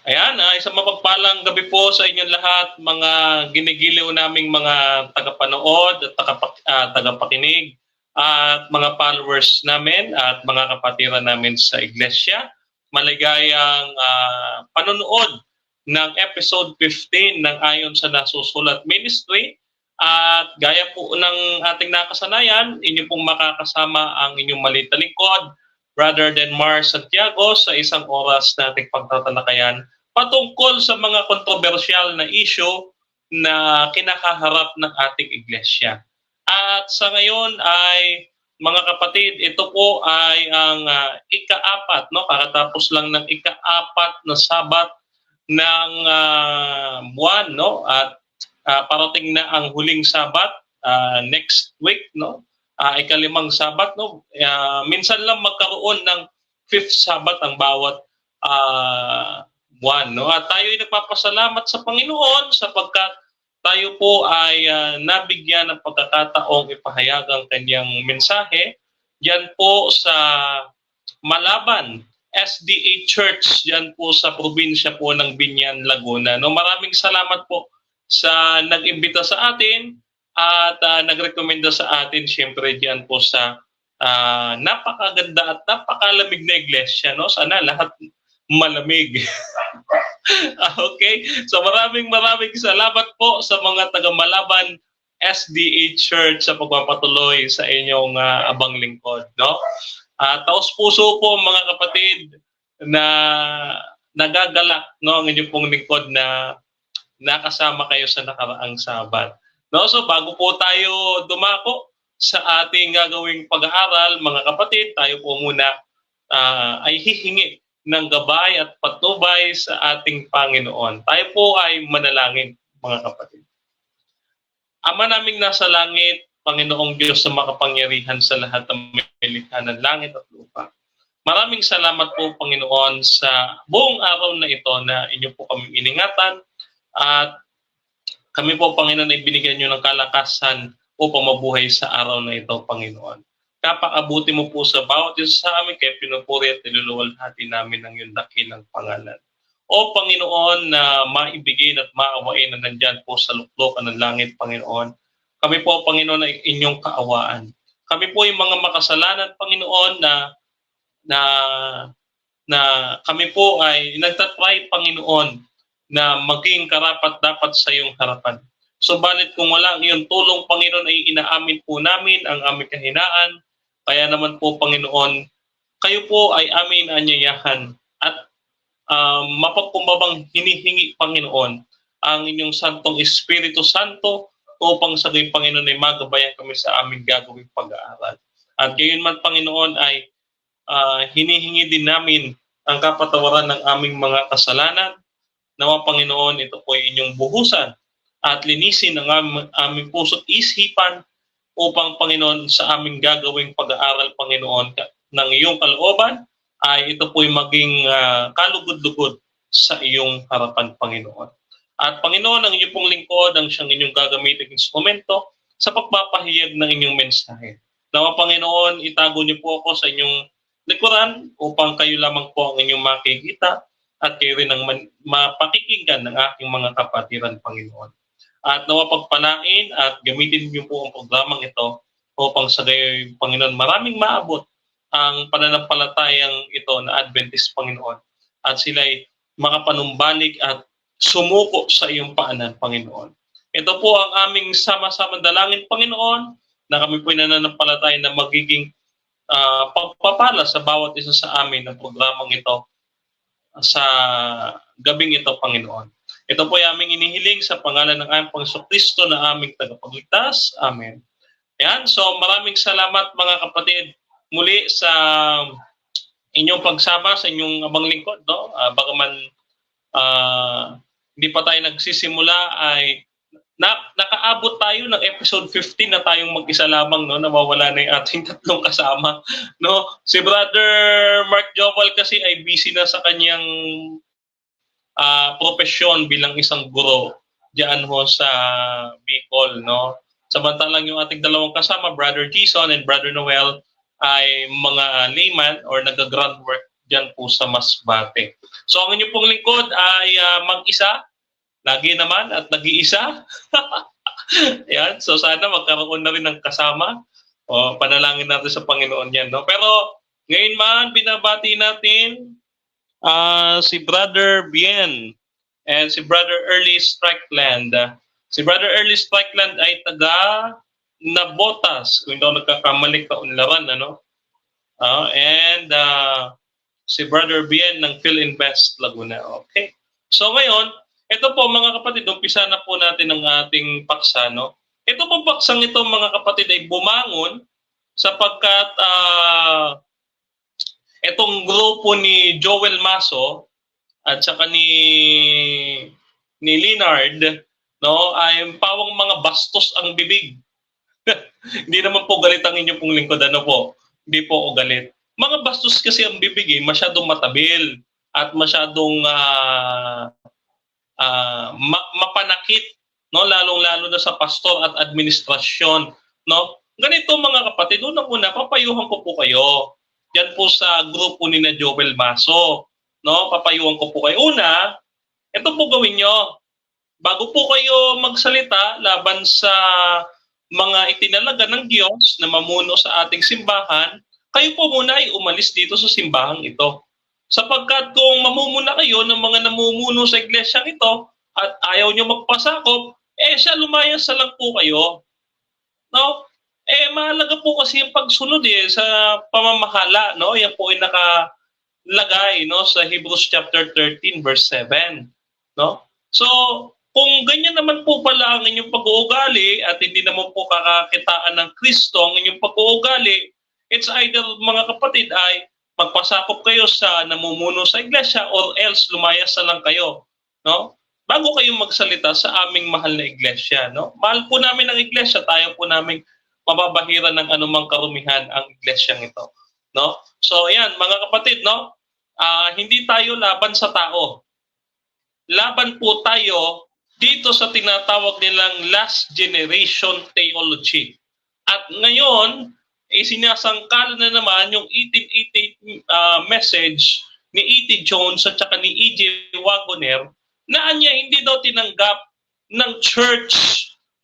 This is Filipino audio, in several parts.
Ayan, isang mapagpalang gabi po sa inyong lahat, mga ginigiliw naming mga tagapanood at tagapakinig at mga followers namin at mga kapatiran namin sa iglesia. Maligayang panonood ng episode 15 ng Ayon sa Nasusulat Ministry. At gaya po ng ating nakasanayan, inyo pong makakasama ang inyong maliit na lingkod, Brother Denmar Santiago, sa isang oras na ating pagtatalakayan patungkol sa mga kontrobersyal na issue na kinakaharap ng ating iglesia. At sa ngayon ay mga kapatid, ito po ay ang ika-4, no? Kakatapos lang ng ika-4 na Sabat ng buwan, no? At parating na ang huling Sabat next week, no? Ika-5 Sabat, no? Minsan lang magkaroon ng 5th Sabat ang bawat buwan, no? At tayo ay nagpapasalamat sa Panginoon sapagkat tayo po ay nabigyan ng pagkakataong ipahayag ang kanyang mensahe diyan po sa Malaban SDA Church diyan po sa probinsya po ng Binyan, Laguna. No, maraming salamat po sa nag-imbita sa atin at nagrekomenda sa atin siyempre diyan po sa napakaganda at napakalamig na iglesia, no? Sana lahat malamig. Okay? So maraming salamat po sa mga taga-Malaban SDA Church sa pagpapatuloy sa inyong abang lingkod, no? Taos puso po mga kapatid na nagagalak, no, ang inyong pong lingkod na nakasama kayo sa nakaraang Sabat. No, so bago po tayo dumako sa ating gagawing pag-aaral, mga kapatid, tayo po muna ay hihingi ng gabay at patnubay sa ating Panginoon. Tayo po ay manalangin, mga kapatid. Ama naming nasa langit, Panginoong Diyos na makapangyarihan sa lahat ng milikha ng langit at lupa. Maraming salamat po, Panginoon, sa buong araw na ito na inyo po kami iningatan at kami po, Panginoon, ay binigyan nyo ng kalakasan upang mabuhay sa araw na ito, Panginoon. Kapakabuti mo po sa bawat isa sa amin, kaya pinupuri at niluluwalhati namin ang iyong dakilang pangalan. O Panginoon, na maibigin at maawain na nandyan po sa luklukan ng langit, Panginoon. Kami po, Panginoon, ay inyong kaawaan. Kami po yung mga makasalanan, Panginoon, na kami po ay nagtatry, Panginoon, na maging karapat-dapat sa iyong harapan. Subalit kung wala ang iyong tulong, Panginoon, ay inaamin po namin ang aming kahinaan. Kaya naman po, Panginoon, kayo po ay amin anyayahan at mapagkumbabang hinihingi, Panginoon, ang inyong Santong Espiritu Santo upang sa gayon, Panginoon, ay magabayan kami sa aming gagawing pag-aaral. At gayon man, Panginoon, ay hinihingi din namin ang kapatawaran ng aming mga kasalanan. Nawa, Panginoon, ito po ay inyong buhusan at linisin ang aming puso't isipan upang, Panginoon, sa aming gagawing pag-aaral, Panginoon, ng iyong kalooban, ay ito po'y maging kalugod-lugod sa iyong harapan, Panginoon. At Panginoon, ang inyong pong lingkod, ang siyang inyong gagamitin instrumento sa pagpapahayag ng inyong mensahe. Nawa, Panginoon, itago niyo po ako sa inyong likuran upang kayo lamang po ang inyong makikita at kayo rin ang mapakikinggan ng aking mga kapatiran, Panginoon. At nawa pagpalain at gamitin niyo po ang programang ito upang sa gayon, Panginoon, maraming maabot ang pananampalatayang ito na Adventist, Panginoon. At sila'y makapanumbalik at sumuko sa iyong paanan, Panginoon. Ito po ang aming sama-sama dalangin, Panginoon, na kami po'y nananampalataya na magiging pagpapala sa bawat isa sa amin ng programang ito sa gabing ito, Panginoon. Ito po ay aming inihiling sa pangalan ng aming Panginoong Kristo na aming tagapagligtas. Amen. Yan, so maraming salamat mga kapatid muli sa inyong pagsama sa inyong abang lingkod, no? Bagaman hindi pa tayo nagsisimula ay nakaabot tayo ng episode 15 na tayong mag-isa lamang, no, nawawala na yung ating tatlong kasama, no. Si Brother Mark Joval kasi ay busy na sa kanyang profesyon bilang isang guro diyan ho sa Bicol, no. Samantalang yung ating dalawang kasama, Brother Jason and Brother Noel, ay mga layman or nag-groundwork dyan po sa Masbate. So ang inyong pong lingkod ay mag-isa, lagi naman at nag-iisa. Yan, so sana magkaroon na rin ng kasama. O, panalangin natin sa Panginoon yan. No? Pero ngayon man, binabati natin si Brother Bien and si Brother Early Strickland. Si Brother Early Strickland ay taga Nabotas, kung hindi ako nagkakamali kaunlaran, ano? And si Brother Bien ng PhilInvest Laguna. Okay. So ngayon, ito po mga kapatid, umpisa na po natin ang ating paksa, no? Ito po paksang ito mga kapatid ay bumangon sapagkat itong grupo ni Joel Maso at saka ni Leonard, no, ay pawang mga bastos ang bibig. Hindi naman po galit ang inyong pong lingkod, ano po? Hindi po ako galit. Mga bastos kasi ang bibig, masyadong matabil at masyadong mapanakit, no, lalong-lalo na sa pastor at administrasyon, no. Ganito mga kapatid, unang-una papayuhan ko po kayo diyan po sa grupo ni na Joel Maso, no. Papayuhan ko po kayo. Una, ito po gawin nyo. Bago po kayo magsalita laban sa mga itinalaga ng Diyos na mamuno sa ating simbahan, kayo po muna ay umalis dito sa simbahang ito. Sapagkat kung mamumuna kayo ng mga namumuno sa iglesyang ito at ayaw nyo magpasakop, siya lumayas na lang po kayo. No? Mahalaga po kasi yung pagsunod sa pamamahala. No? Yan po ay nakalagay, no, sa Hebrews chapter 13 verse 7. No? So, kung ganyan naman po pala ang inyong pag-uugali at hindi naman po kakakitaan ng Kristo ang inyong pag-uugali, it's either mga kapatid ay magpasakop kayo sa namumuno sa iglesia or else lumayas na lang kayo, no? Bago kayo magsalita sa aming mahal na iglesia, no? Mahal po namin ang iglesia, tayo po namin mababahiran ng anumang karumihan ang iglesyang ito, no? So ayan, mga kapatid, no? Hindi tayo laban sa tao. Laban po tayo dito sa tinatawag nilang last generation theology. At ngayon, sinasangkal na naman yung 1888 message ni E.T. Jones at saka ni E.J. Wagoner na anya hindi daw tinanggap ng church,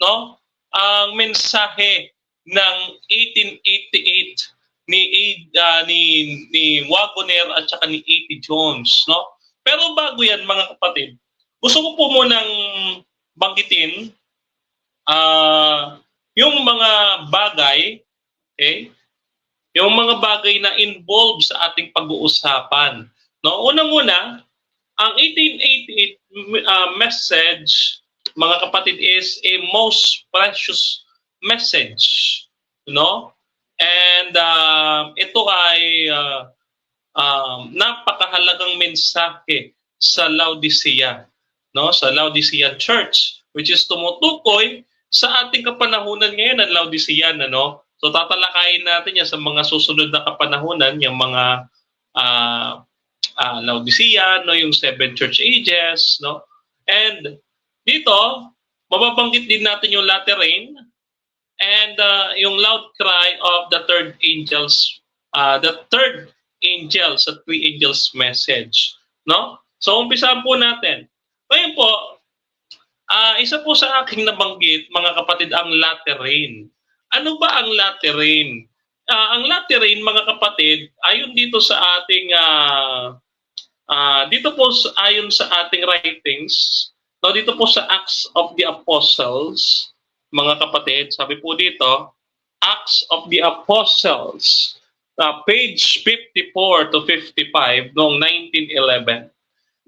no, ang mensahe ng 1888 ni Wagoner at saka ni E.T. Jones, no? Pero bago yan mga kapatid, gusto ko po munang banggitin yung mga bagay, okay? Yung mga bagay na involved sa ating pag-uusapan. No? Unang-una, ang 1888 message, mga kapatid, is a most precious message. No? And ito ay napakahalagang mensahe sa Laodicea. No, sa Laodicean Church, which is tumutukoy sa ating kapanahunan ngayon ng Laodicean, ano? So tatalakayin natin yan sa mga susunod na kapanahunan, yung mga Laodicean, no, yung 7 church ages, no? And dito, mababanggit din natin yung latter rain and yung loud cry of the third angel sa 3 angels message, no? So umpisahan po natin. Ngayon po, isa po sa aking nabanggit, mga kapatid, ang latter rain. Ano ba ang latter rain? Ang latter rain, mga kapatid, ayon dito sa ating ayon sa ating writings, no, dito po sa Acts of the Apostles, mga kapatid, sabi po dito, Acts of the Apostles, page 54 to 55 noong 1911.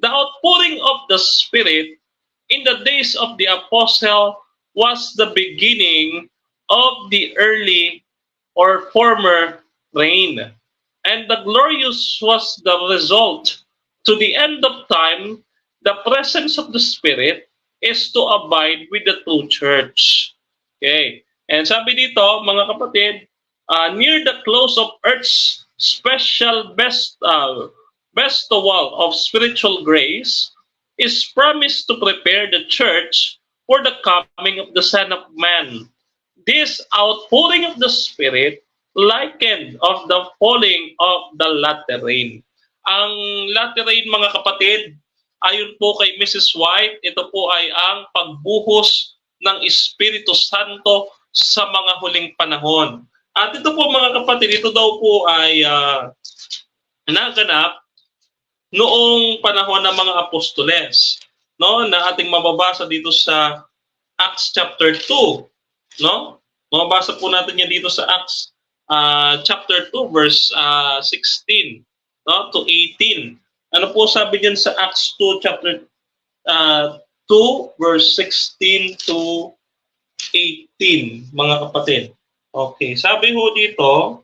The outpouring of the Spirit in the days of the apostle was the beginning of the early or former rain. And the glorious was the result. To the end of time, the presence of the Spirit is to abide with the true church. Okay. And sabi dito, mga kapatid, near the close of earth's special bestowal of spiritual grace is promised to prepare the church for the coming of the Son of Man. This outpouring of the Spirit likened of the falling of the latter rain. Ang latter rain, mga kapatid, ayon po kay Mrs. White, ito po ay ang pagbuhos ng Espiritu Santo sa mga huling panahon. At ito po, mga kapatid, ito daw po ay naganap noong panahon ng mga apostoles, no, na ating mababasa dito sa Acts chapter 2, no? Mababasa po natin yan dito sa Acts chapter 2 verse 16, no, to 18. Ano po sabi diyan sa Acts 2 chapter 2 verse 16 to 18, mga kapatid. Okay, sabi ho dito,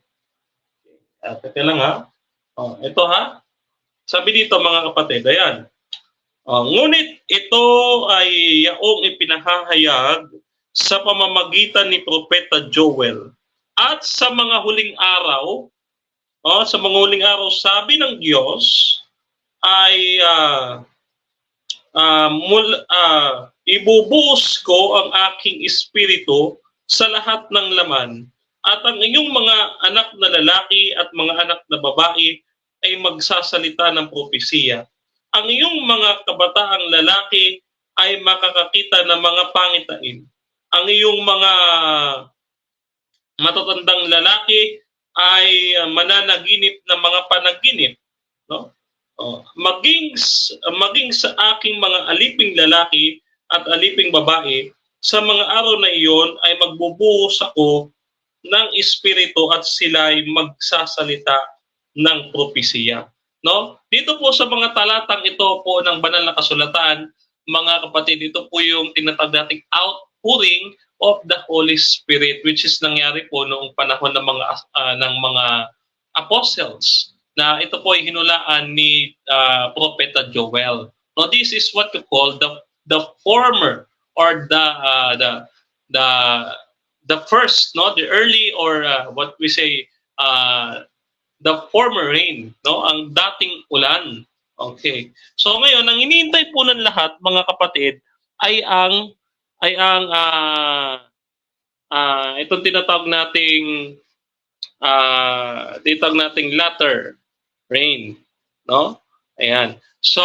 teka lang ha. Ito ha. Sabi dito, mga kapatid, ayan. Ngunit ito ay yaong ipinahahayag sa pamamagitan ni Propeta Joel. At sa mga huling araw, sabi ng Diyos ay ibubuhos ko ang aking espiritu sa lahat ng laman, at ang inyong mga anak na lalaki at mga anak na babae ay magsasalita ng propesiya. Ang iyong mga kabataang lalaki ay makakakita ng mga pangitain. Ang iyong mga matatandang lalaki ay mananaginip ng mga panaginip, no? Maging sa aking mga aliping lalaki at aliping babae, sa mga araw na iyon ay magbubuhos ako ng espiritu at sila ay magsasalita ng propesiya. No? Dito po sa mga talatang ito po ng banal na kasulatan, mga kapatid, ito po yung tinatawag nating outpouring of the Holy Spirit, which is nangyari po noong panahon ng mga apostles, na ito po ay hinulaan ni Propeta Joel. No, this is what you call the former, or the first, no, the early, or what we say, the former rain, no, ang dating ulan. Okay. So ngayon, ang iniintay po ng lahat, mga kapatid, ay ang itong tinatawag nating latter rain, no? Ayan. So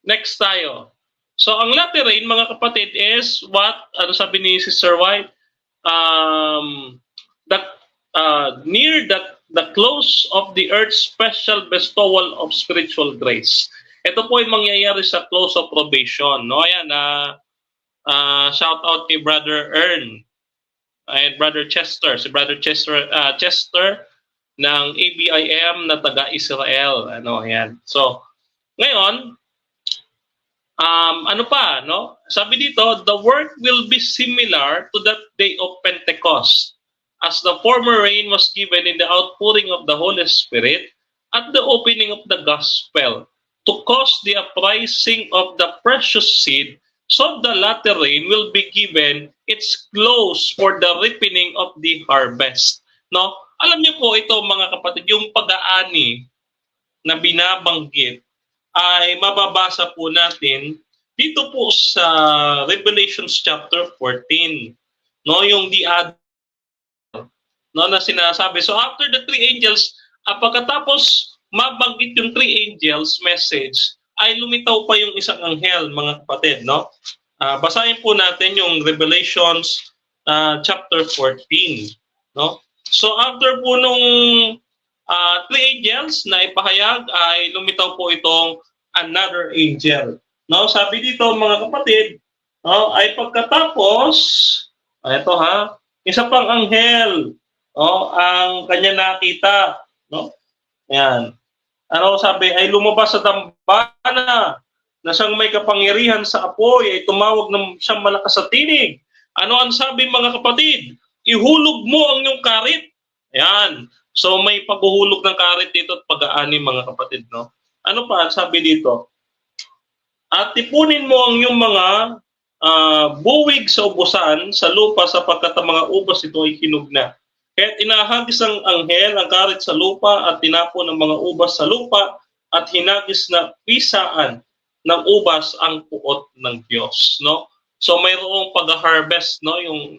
next tayo. So ang latter rain, mga kapatid, is what, ano sabi ni Sister White, that near the close of the earth's special bestowal of spiritual grace. Ito po ay mangyayari sa close of probation, no? Ayan, shout out kay Brother Ern and Brother Chester, si Brother Chester ng ABIM na taga-Israel, ano, ayan. So ngayon, ano pa, no? Sabi dito, the work will be similar to that day of Pentecost, as the former rain was given in the outpouring of the Holy Spirit at the opening of the gospel, to cause the uprising of the precious seed, so the latter rain will be given its close for the ripening of the harvest. No? Alam niyo po ito, mga kapatid, yung pag-aani na binabanggit ay mababasa po natin dito po sa Revelations chapter 14. No, yung no, na sinasabi. So after the three angels, pagkatapos mabanggit yung three angels message, ay lumitaw pa yung isang anghel, mga kapatid, no? Basahin po natin yung Revelations chapter 14, no? So after po nung three angels na ipahayag, ay lumitaw po itong another angel. No, sabi dito, mga kapatid, no, ay pagkatapos, ito ha, isa pang anghel, no, ang kanya nakita, no? Ayan. Ano sabi, ay lumabas sa dambana na siyang may kapangyarihan sa apoy, ay tumawag ng siyang malakas sa tinig. Ano ang sabi, mga kapatid? Ihulog mo ang iyong karit. Ayan. So may paghuhulog ng karit dito at pag-aani, mga kapatid, no? Ano pa sabi dito? At tipunin mo ang iyong mga buwig sa ubusan sa lupa, sapagkat ang mga ubas ito ay hinog na. Kaya't inahagis ang anghel ang karit sa lupa at tinapon ang mga ubas sa lupa, at hinagis na pisaan ng ubas ang puot ng Diyos, no? So mayroong pag-harvest, no, yung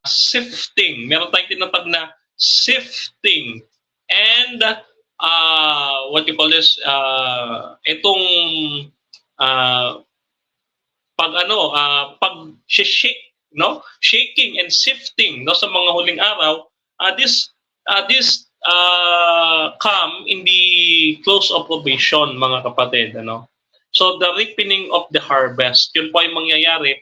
sifting. Meron tayong tinatag na sifting, and what you call this, itong pag shake, no, shaking and sifting, no, sa mga huling araw, this come in the close of probation, mga kapatid, ano. So the ripening of the harvest, yun po ay mangyayari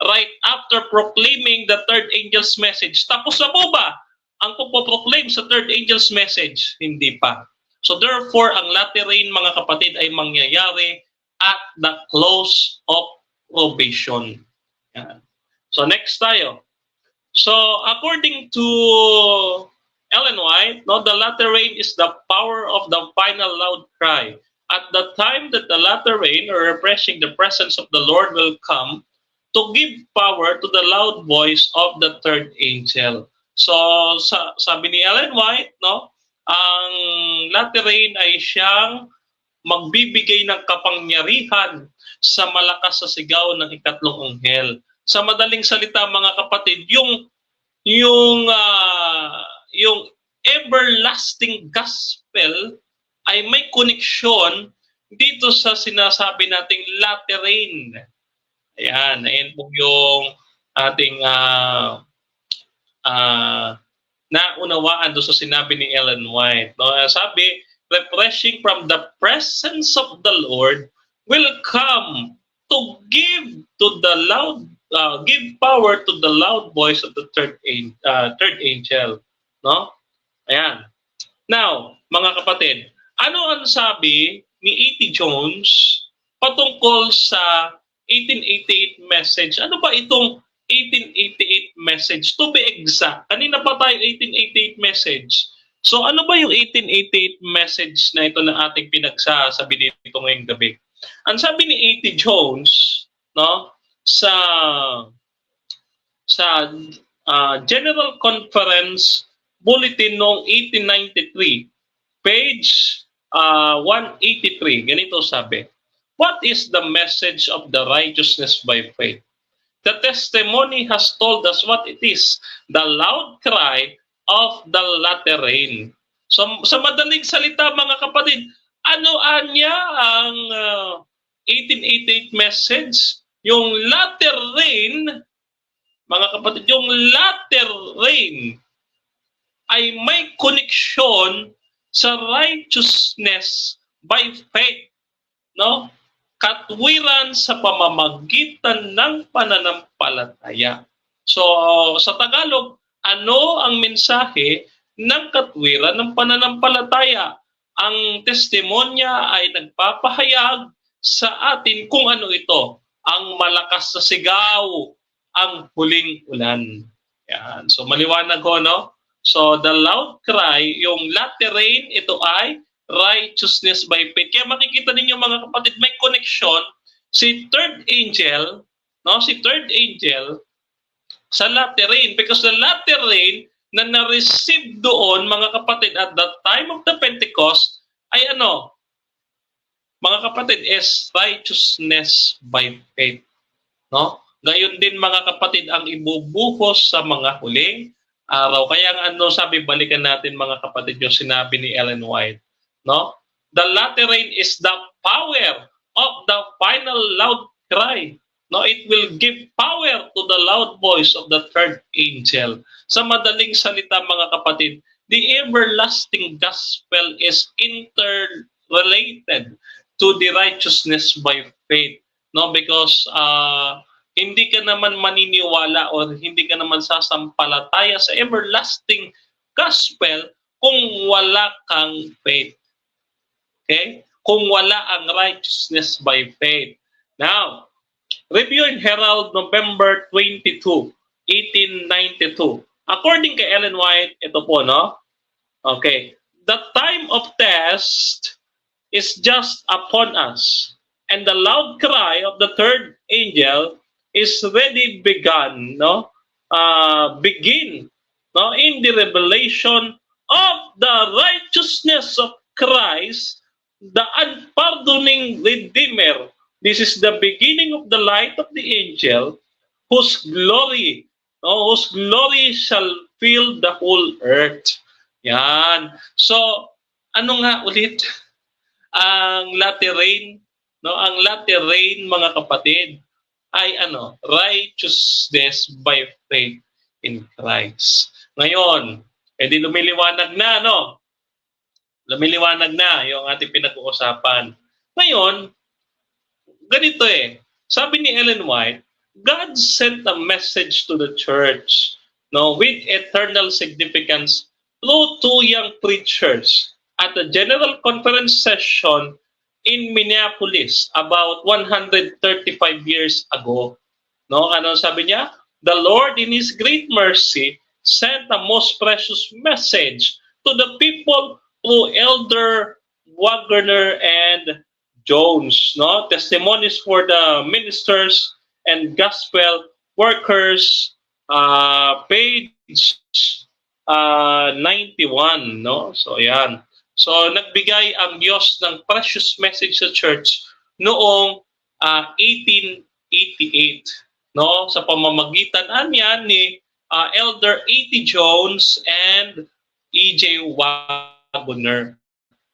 right after proclaiming the third angel's message. Tapos na po ba ang pagpo-proclaim sa third angel's message? Hindi pa. So therefore, ang latter rain, mga kapatid, ay mangyayari at the close of probation. Yan. So next tayo. So according to Ellen White, no, the latter rain is the power of the final loud cry. At the time that the latter rain, or refreshing the presence of the Lord, will come to give power to the loud voice of the third angel. So sabi ni Ellen White, no, ang latter rain ay siyang magbibigay ng kapangyarihan sa malakas sa sigaw ng ikatlong anghel. Sa madaling salita, mga kapatid, yung everlasting gospel ay may koneksyon dito sa sinasabi nating latter rain. Ayan po yung ating naunawaan doon sa sinabi ni Ellen White. No? Sabi, refreshing from the presence of the Lord will come to give power to the loud voice of the third angel. No? Ayan. Now, mga kapatid, ano ang sabi ni A.T. Jones patungkol sa 1888 message? Ano ba itong 1888 message? To be exact, kanina pa tayo 1888 message. So ano ba yung 1888 message na ito na ating pinagsasabi dito ngayong gabi? Ang sabi ni A.T. Jones, no, sa General Conference Bulletin noong 1893, page 183, ganito sabi, what is the message of the righteousness by faith? The testimony has told us what it is, the loud cry of the latter rain. So, sa madaling salita, mga kapatid, ano anya ang 1888 message? Yung latter rain, mga kapatid, yung latter rain ay may koneksyon sa righteousness by faith, no? Katwiran sa pamamagitan ng pananampalataya. So, sa Tagalog, ano ang mensahe ng katwiran ng pananampalataya? Ang testimonya ay nagpapahayag sa atin kung ano ito, ang malakas na sigaw, ang huling ulan. Yan. So, maliwanag ho, no? So, the loud cry, yung latter rain, ito ay righteousness by faith. Kaya makikita ninyo, mga kapatid, may connection si third angel, no? Si third angel sa latter rain, because the latter rain na na-receive doon, mga kapatid, at the time of the Pentecost, ay ano, mga kapatid, is righteousness by faith. No? Gayon din, mga kapatid, ang ibubuhos sa mga huling araw. Kaya ano sabi, balikan natin, mga kapatid, yung sinabi ni Ellen White. No? The latter rain is the power of the final loud cry. No, it will give power to the loud voice of the third angel. Sa madaling salita, mga kapatid, the everlasting gospel is interrelated to the righteousness by faith. No, because hindi ka naman maniniwala o hindi ka naman sasampalataya sa everlasting gospel kung wala kang faith. Okay? Kung wala ang righteousness by faith. Now, Review and Herald, November 22, 1892. According kay Ellen White, ito po, no? Okay. The time of test is just upon us, and the loud cry of the third angel is ready begun, no? Begin, no? In the revelation of the righteousness of Christ, the unpardoning Redeemer. This is the beginning of the light of the angel, whose glory shall fill the whole earth. Yan. So, Ano nga ulit ang latter rain? No, ang latter rain, mga kapatid, ay ano, righteousness by faith in Christ. Ngayon, edi lumiliwanag na, no? Lumiliwanag na yung ating pinag-uusapan. Ngayon, ganito eh. Sabi ni Ellen White, God sent a message to the church, no, with eternal significance through two young preachers at a general conference session in Minneapolis about 135 years ago. No, ano sabi niya? The Lord in His great mercy sent a most precious message to the people through Elder Wagner and Jones. No, testimonies for the ministers and gospel workers, page 91. No, so yan. So nagbigay ang Diyos ng precious message sa church noong 1888, no, sa pamamagitan niyan ni Elder A.T. Jones and E.J. Wagner,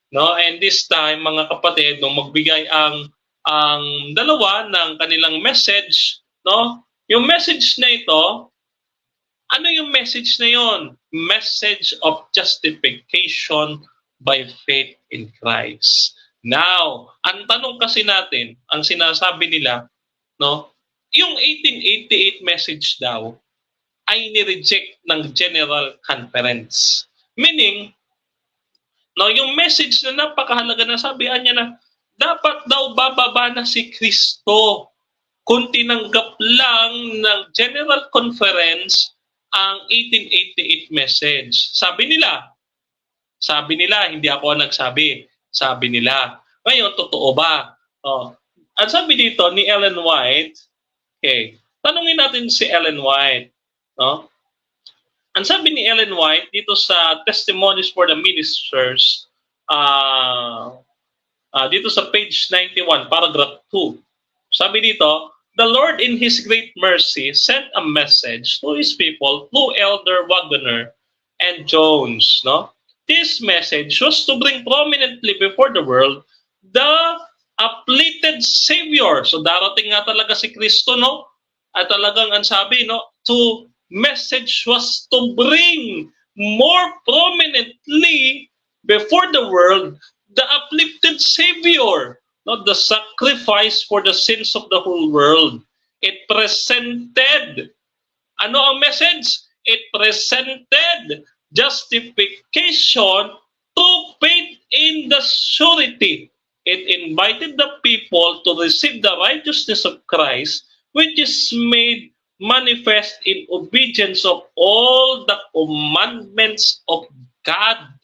no. And this time, mga kapatid, nung magbigay ang dalawa ng kanilang message, no, yung message na ito, ano yung message na yon? Message of justification by faith in Christ. Now, ang tanong kasi natin, ang sinasabi nila, no, yung 1888 message daw ay ni-reject ng General Conference. Meaning, no, yung message na napakahalaga na sabihan niya na dapat daw bababa na si Kristo kung tinanggap lang ng General Conference ang 1888 message. Sabi nila, hindi ako nagsabi. Sabi nila. Ngayon, totoo ba? Oh. Ang sabi dito ni Ellen White, okay, tanungin natin si Ellen White. No? Ang sabi ni Ellen White dito sa Testimonies for the Ministers, dito sa page 91, paragraph 2. Sabi dito, the Lord in His great mercy sent a message to His people through Elder Wagner and Jones. No? This message was to bring prominently before the world the afflicted Savior. So darating nga talaga si Kristo, no? At talagang ang sabi, no, to message was to bring more prominently before the world the afflicted Savior, not the sacrifice for the sins of the whole world. It presented, ano ang message? It presented justification through faith in the surety. It invited the people to receive the righteousness of Christ, which is made manifest in obedience of all the commandments of God.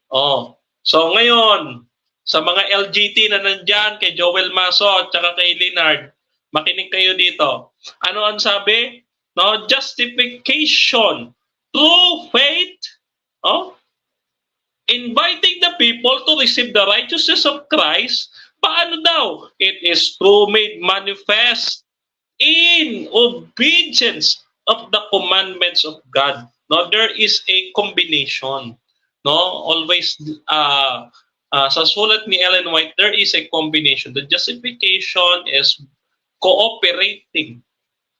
Oh, so ngayon, sa mga LGT na nandyan, kay Joel Maso at saka kay Leonard, makinig kayo dito. Ano ang sabi? No, justification through faith, oh, inviting the people to receive the righteousness of Christ. Paano daw? It is through made manifest in obedience of the commandments of God. No, there is a combination. No, always sa sulat ni Ellen White, there is a combination. The justification is cooperating.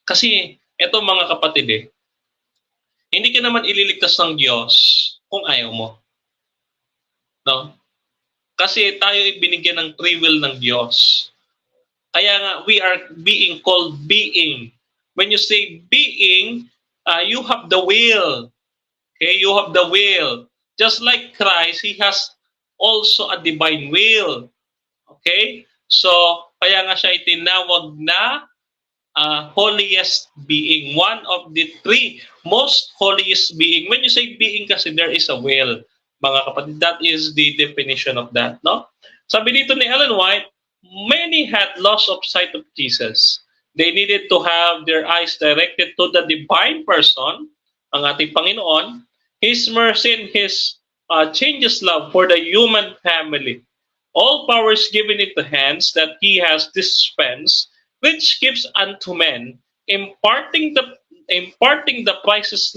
Kasi ito mga kapatid, hindi ka naman ililigtas ng Diyos kung ayaw mo. No? Kasi tayo ay binigyan ng free will ng Diyos. Kaya nga, we are being called being. When you say being, you have the will. Okay, you have the will. Just like Christ, He has also a divine will. Okay? So, kaya nga siya itinawag na holiest being. One of the three most holiest being. When you say being kasi, there is a will. Mga kapatid, that is the definition of that. No? Sabi dito ni Ellen White, many had loss of sight of Jesus. They needed to have their eyes directed to the divine person, ang ating Panginoon, His mercy and His changeless love for the human family. All powers given into hands that He has dispensed, which gives unto men, imparting the priceless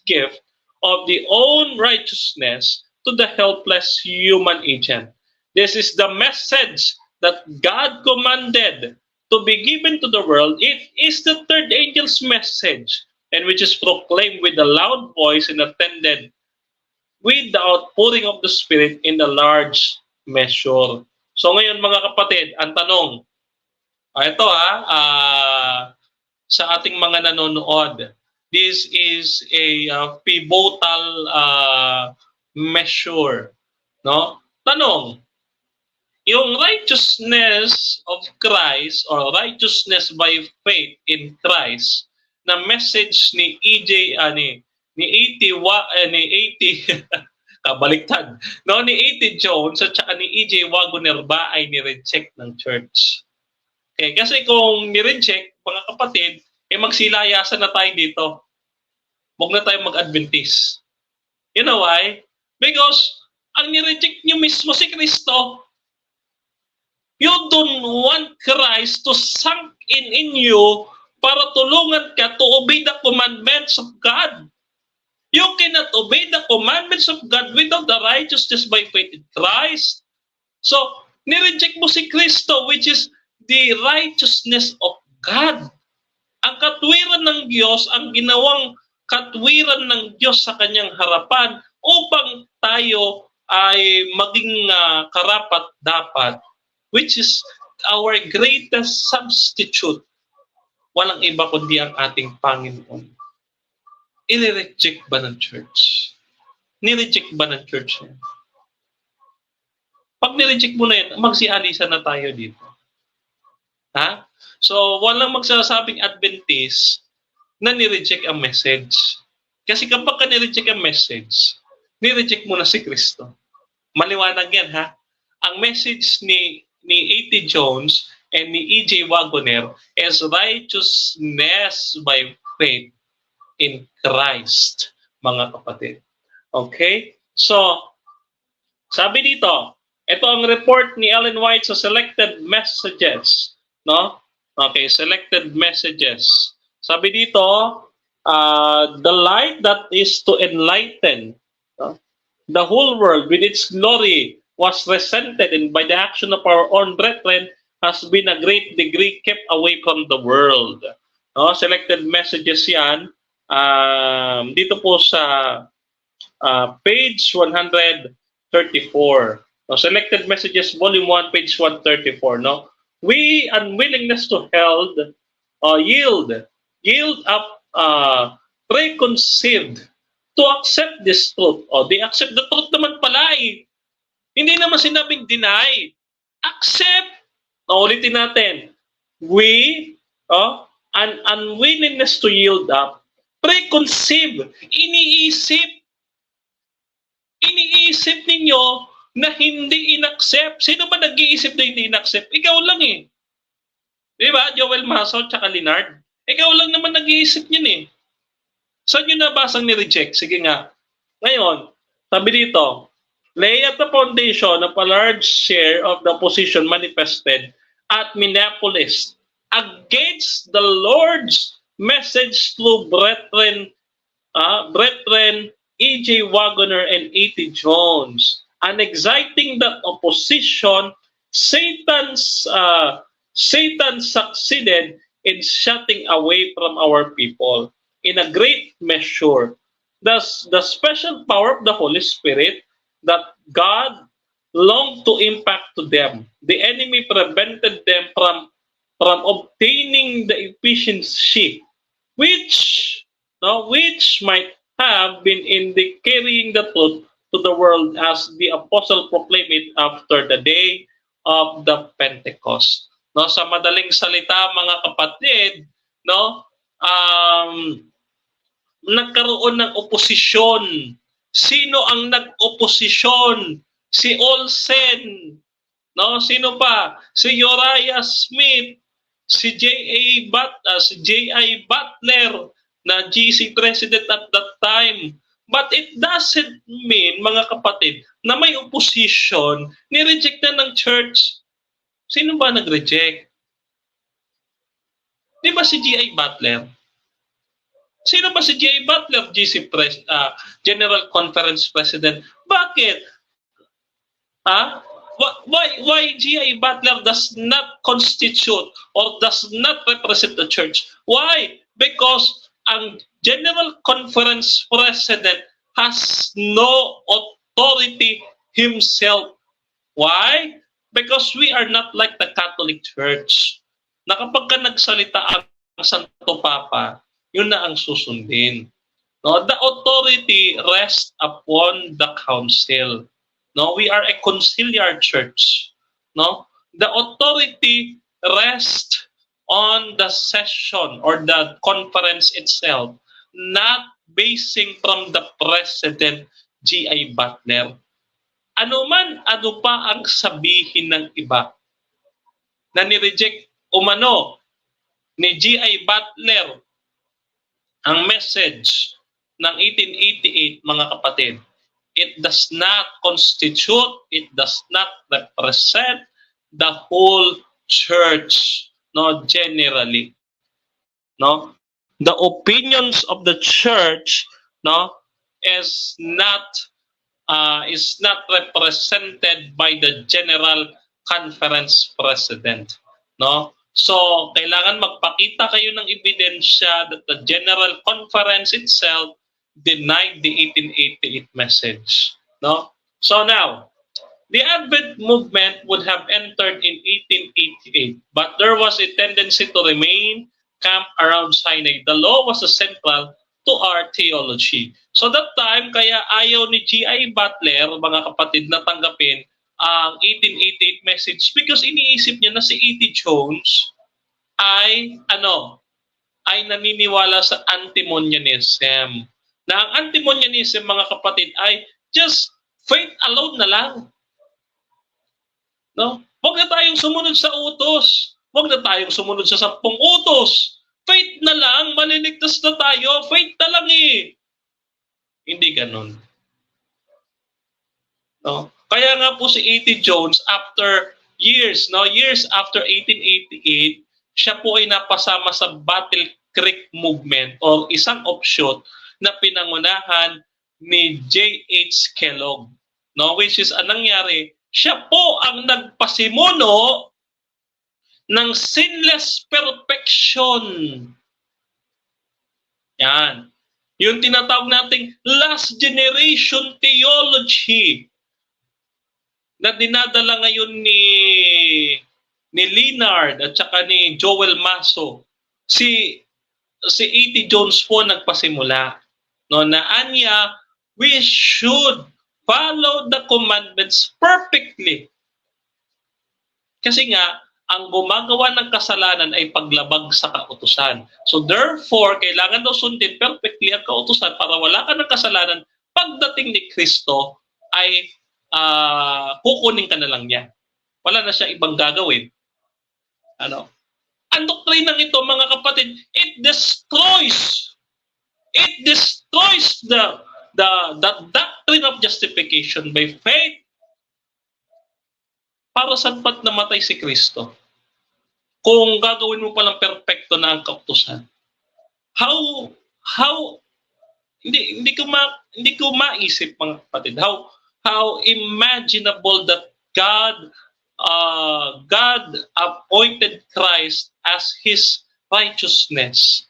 gift of the own righteousness to the helpless human agent. This is the message that God commanded to be given to the world. It is the third angel's message, and which is proclaimed with a loud voice and attended with the outpouring of the Spirit in a large measure. So ngayon mga kapatid, ang tanong, sa ating mga nanonood, this is a pivotal measure. No? Tanong, yung righteousness of Christ or righteousness by faith in Christ na message ni EJ ni 80 kabaliktad no ni 80 Jones at saka ni EJ Wagoner ba ay ni-reject ng church? Okay, kasi kung ni-reject mga kapatid, magsilayasan na tayo dito. Huwag na tayo mag-Adventist. You know why? Because ang ni-reject niyo mismo si Kristo. You don't want Christ to sunk in you para tulungan ka to obey the commandments of God. You cannot obey the commandments of God without the righteousness by faith in Christ. So, nireject mo si Kristo, which is the righteousness of God. Ang katwiran ng Diyos, ang ginawang katwiran ng Diyos sa kanyang harapan upang tayo ay maging karapat-dapat, which is our greatest substitute. Walang iba kundi ang ating Panginoon. I-reject ba ng church? Ni-reject ba ng church yan? Pag ni-reject mo na yan, magsialisa na tayo dito. Ha? So, walang magsasabing Adventist na ni-reject ang message. Kasi kapag ka ni-reject ang message, ni-reject mo na si Kristo. Maliwanag yan, ha? Ang message ni A.T. Jones and ni E.J. Wagoner is righteousness by faith in Christ, mga kapatid. Okay? So, sabi dito, ito ang report ni Ellen White sa selected messages. No? Okay, selected messages. Sabi dito, the light that is to enlighten the whole world with its glory was resented and by the action of our own brethren has been a great degree kept away from the world. No? Selected messages yan. Dito po sa page 134. No? Selected messages, volume 1, page 134. No? We unwillingness to yield up preconceived to accept this truth. They accept the truth naman pala eh. Hindi naman sinabing deny. Accept. Ulitin natin. We, an unwillingness to yield up, preconceive, iniisip ninyo na hindi inaccept. Sino ba nag-iisip na hindi inaccept? Ikaw lang eh. Di ba? Joel Maso tsaka Leonard. Ikaw lang naman nag-iisip yun eh. Saan nyo nabasang ni-reject? Sige nga. Ngayon, sabi dito, lay at the foundation of a large share of the opposition manifested at Minneapolis against the Lord's message through brethren E.J. Wagoner and A.T. Jones. And exciting that opposition, Satan succeeded in shutting away from our people in a great measure. Thus, the special power of the Holy Spirit that God longed to impact to them. The enemy prevented them from obtaining the efficiency which might have been in the carrying the truth to the world as the apostle proclaimed it after the day of the Pentecost. No, sa madaling salita mga kapatid, no, nagkaroon ng oposisyon. Sino ang nag-oposisyon? Si Olsen, no? Sino pa? Si Uriah Smith, si J.I. Butler na GC president at that time. But it doesn't mean, mga kapatid, na may opposition, ni-reject na ng church. Sino ba nag-reject? Di ba si J.I. Butler? Sino ba si G.A. Butler, General Conference President? Bakit? Why G.A. Butler does not constitute or does not represent the church? Why? Because ang General Conference President has no authority himself. Why? Because we are not like the Catholic Church. Na kapag ka nagsalita ang Santo Papa, yun na ang susundin. No, the authority rests upon the council. No, we are a conciliar church. No, the authority rests on the session or the conference itself, not basing from the President G.A. Butler. Ano pa ang sabihin ng iba na ni-reject umano ni G.A. Butler ang message ng 1888, mga kapatid, it does not constitute, it does not represent the whole church, no, generally. No? The opinions of the church, no, is not represented by the General Conference President. No? So, kailangan magpakita kayo ng ebidensya that the General Conference itself denied the 1888 message. No? So now, the Advent movement would have entered in 1888, but there was a tendency to remain camped around Sinai. The law was central to our theology. So that time, kaya ayaw ni G.I. Butler, mga kapatid, na tanggapin ang 1888 message because iniisip niya na si E.T. Jones ay naniniwala sa antinomianism. Na ang antinomianism, mga kapatid, ay just faith alone na lang. No? Huwag na tayong sumunod sa utos. Huwag na tayong sumunod sa 10 utos. Faith na lang, maliligtas na tayo. Faith na lang eh. Hindi ganun. No? Kaya nga po si E.T. Jones, after years after 1888, siya po ay napasama sa Battle Creek Movement o isang offshoot na pinangunahan ni J.H. Kellogg. No? Which is, anong nangyari? Siya po ang nagpasimuno ng sinless perfection. Yan. Yung tinatawag nating last generation theology na dinadala ngayon ni Leonard at saka ni Joel Maso. Si E.T. Jones po nagpasimula. No, na anya, we should follow the commandments perfectly. Kasi nga, ang gumagawa ng kasalanan ay paglabag sa kautusan. So therefore, kailangan daw sundin perfectly ang kautusan para wala ka ng kasalanan. Pagdating ni Kristo ay kukunin ka na lang niya. Wala na siya ibang gagawin. Ano? Ang doktrinang ito, mga kapatid, it destroys the doctrine of justification by faith. Para saan ba't namatay si Kristo? Kung gagawin mo palang perfecto na ang kautusan. How hindi ko maisip, mga kapatid, how imaginable that God appointed Christ as his righteousness.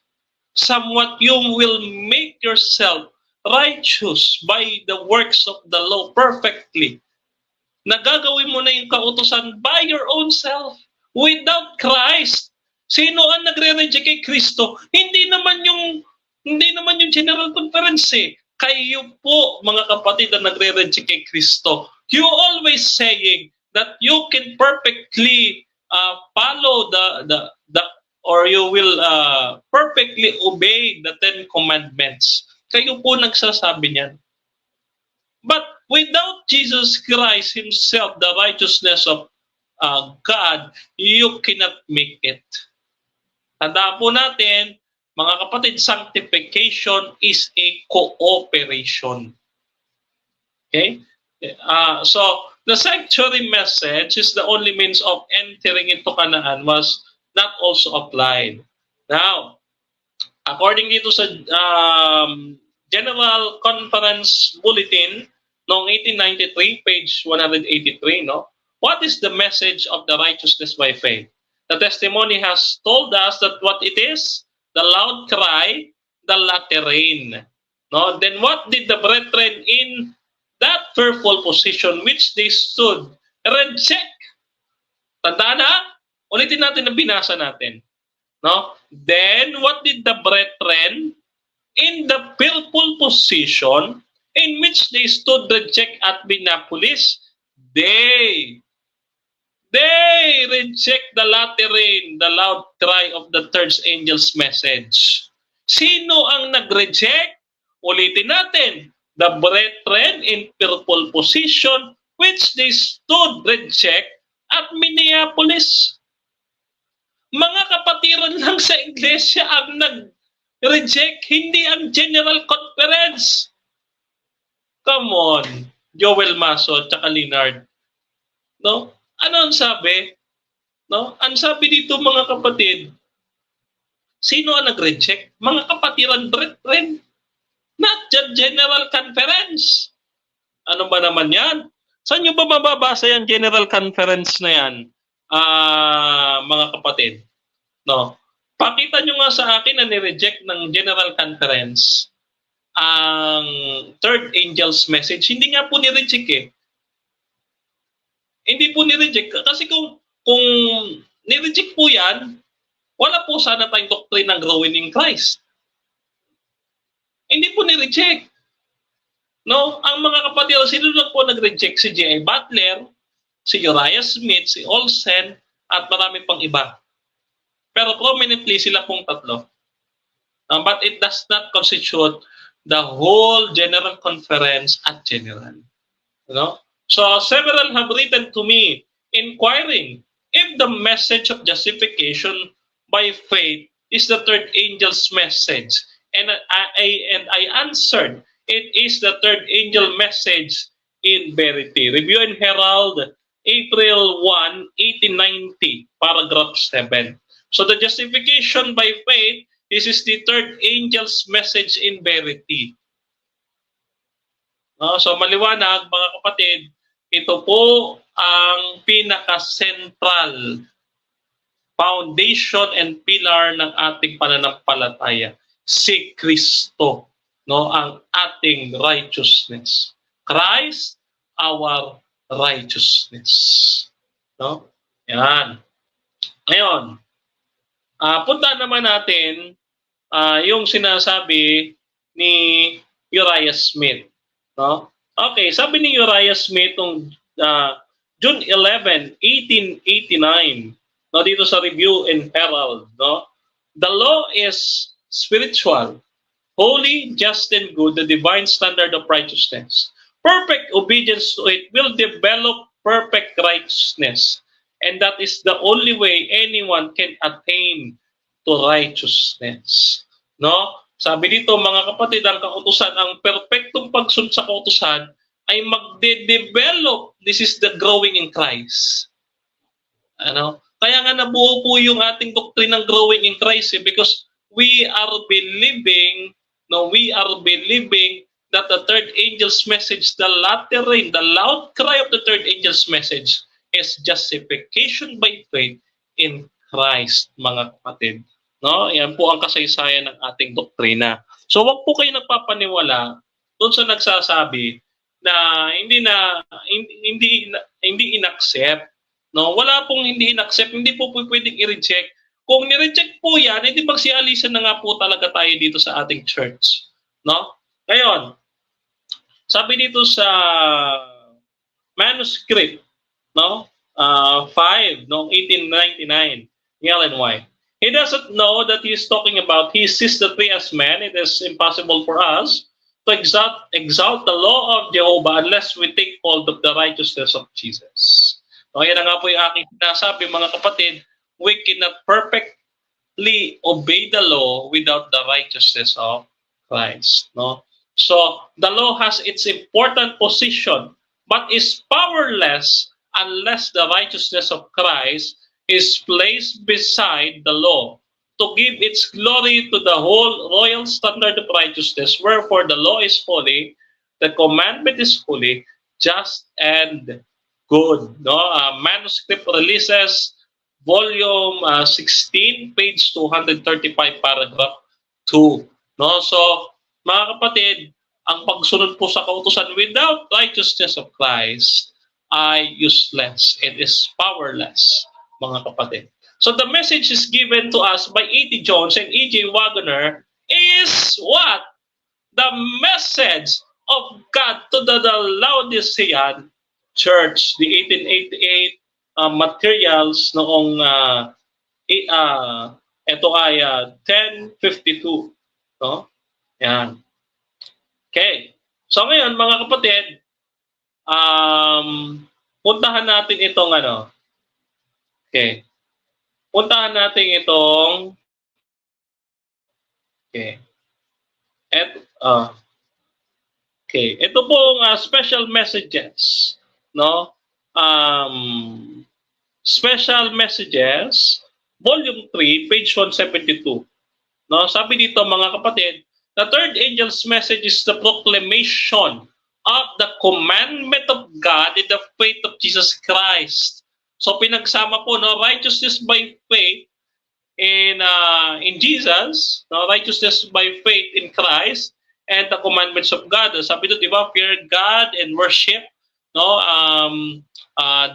Somewhat you will make yourself righteous by the works of the law perfectly. Nagagawin mo na yung kautusan by your own self, without Christ. Sino ang nagre-reject kay Kristo? Hindi naman yung General Conference eh. Kayo po, mga kapatid, na nagre-reject kay Kristo. You always saying that you can perfectly follow or you will perfectly obey the 10 commandments. Kayo po nagsasabi niyan. But without Jesus Christ himself, the righteousness of God, you cannot make it. Tandaan po natin, mga kapatid, sanctification is a cooperation. Okay? So, the sanctuary message is the only means of entering into Canaan was not also applied. Now, According dito sa General Conference Bulletin noong 1893, page 183, no? What is the message of the righteousness by faith? The testimony has told us that what it is, the loud cry, the latter rain. No? Then what did the brethren in that fearful position which they stood reject? Tandaan na, ulitin natin na binasa natin. No? Then what did the brethren in the fearful position in which they stood reject at Binapolis? They reject the latter rain, the loud cry of the third angel's message. Sino ang nag-reject? Ulitin natin. The brethren in fearful position which they stood reject at Minneapolis. Mga kapatiran lang sa iglesia ang nag-reject, hindi ang General Conference. Come on, Joel Maso at Leonard. No? Ano ang sabi? No? Ang sabi dito mga kapatid, sino ang nag-reject? Mga kapatiran brethren, not the General Conference. Ano ba naman yan? Saan nyo ba mababasa yung General Conference na yan, mga kapatid? No? Pakita nyo nga sa akin na ni-reject ng General Conference ang third angel's message. Hindi nga po ni-reject eh. Hindi po ni-reject. Kasi kung ni-reject po yan, wala po sana tayong doctrine ng growing in Christ. Hindi po ni-reject. No? Ang mga kapatid, sino lang po nag-reject? Si J.I. Butler, si Uriah Smith, si Olsen, at marami pang iba. Pero prominently, sila pong tatlo. But it does not constitute the whole General Conference at General. You know? So several have written to me inquiring if the message of justification by faith is the third angel's message. And I answered, it is the third angel message in verity. Review and Herald, April 1, 1890, paragraph 7. So the justification by faith, this is the third angel's message in verity. So maliwanag mga kapatid, ito po ang pinaka-central foundation and pillar ng ating pananampalataya. Si Kristo, no, ang ating righteousness. Christ, our righteousness. No? Yan. Ngayon, punta naman natin yung sinasabi ni Uriah Smith. No? Okay, sabi ni Uriah Smith noong June 11, 1889, no, dito sa Review and Herald, no? The law is spiritual, holy, just, and good, the divine standard of righteousness. Perfect obedience to it will develop perfect righteousness, and that is the only way anyone can attain to righteousness. No? Sabi dito mga kapatid, ang kautusan, ang perfectong pagsunod sa kautusan ay magde-develop. This is the growing in Christ. Ano? Kaya nga nabuo po yung ating doctrine ng growing in Christ because we are believing that the third angel's message, the latter rain, the loud cry of the third angel's message is justification by faith in Christ, mga kapatid. No? Yan po ang kasaysayan ng ating doktrina. So wag po kayo nagpapaniwala doon sa nagsasabi na hindi inaccept. No? Wala pong hindi inaccept, hindi po pwedeng i-reject. Kung ni-reject po yan, hindi magsialisan na nga po talaga tayo dito sa ating church. No? Ngayon, sabi dito sa manuscript, no? 5 noong 1899, Ellen White. He doesn't know that he is talking about he sees the three as men. It is impossible for us to exalt the law of Jehovah unless we take hold of the righteousness of Jesus. So, yan na nga po yung aking sinasabi, mga kapatid, we cannot perfectly obey the law without the righteousness of Christ. No? So, the law has its important position, but is powerless unless the righteousness of Christ is placed beside the law. to give its glory to the whole royal standard of righteousness. Wherefore the law is holy, the commandment is holy, just and good. No, manuscript releases, volume 16, page 235, paragraph 2. No, so mga kapatid, ang pagsunod po sa kautusan without righteousness of Christ ay useless. It is powerless, mga kapatid. So the message is given to us by E.T. Jones and E.J. Waggoner is what? The message of God to the Laodicean church. The 1888 materials noong ito ay 1052. No? Yan. Okay. So ngayon, mga kapatid, puntahan natin itong ano. Okay. Puntahan natin itong okay. Okay. Ito pong special messages, no? Special messages, volume 3, page 172. No, sabi dito mga kapatid, the third angel's message is the proclamation of the commandment of God in the faith of Jesus Christ. So pinagsama po, no, righteousness by faith in Jesus, no, righteousness by faith in Christ, and the commandments of God. Sabi dito, di ba, fear God and worship, no,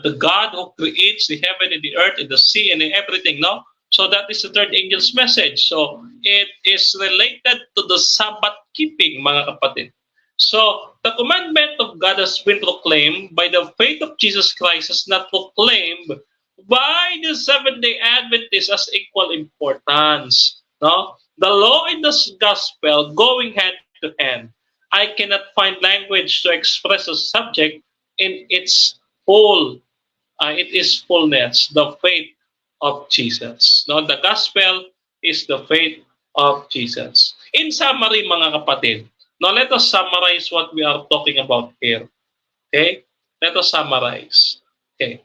the God who creates the heaven and the earth and the sea and everything, no. So that is the third angel's message. So it is related to the Sabbath keeping, mga kapatid. So the commandment of God has been proclaimed by the faith of Jesus Christ, is not proclaimed by the Seventh-day Adventists as equal importance. No, the law and the gospel going hand to hand. I cannot find language to express a subject in its whole. It is fullness, the faith of Jesus. No, the gospel is the faith of Jesus. In summary, mga kapatid, now let us summarize what we are talking about here. Okay? Let us summarize. Okay.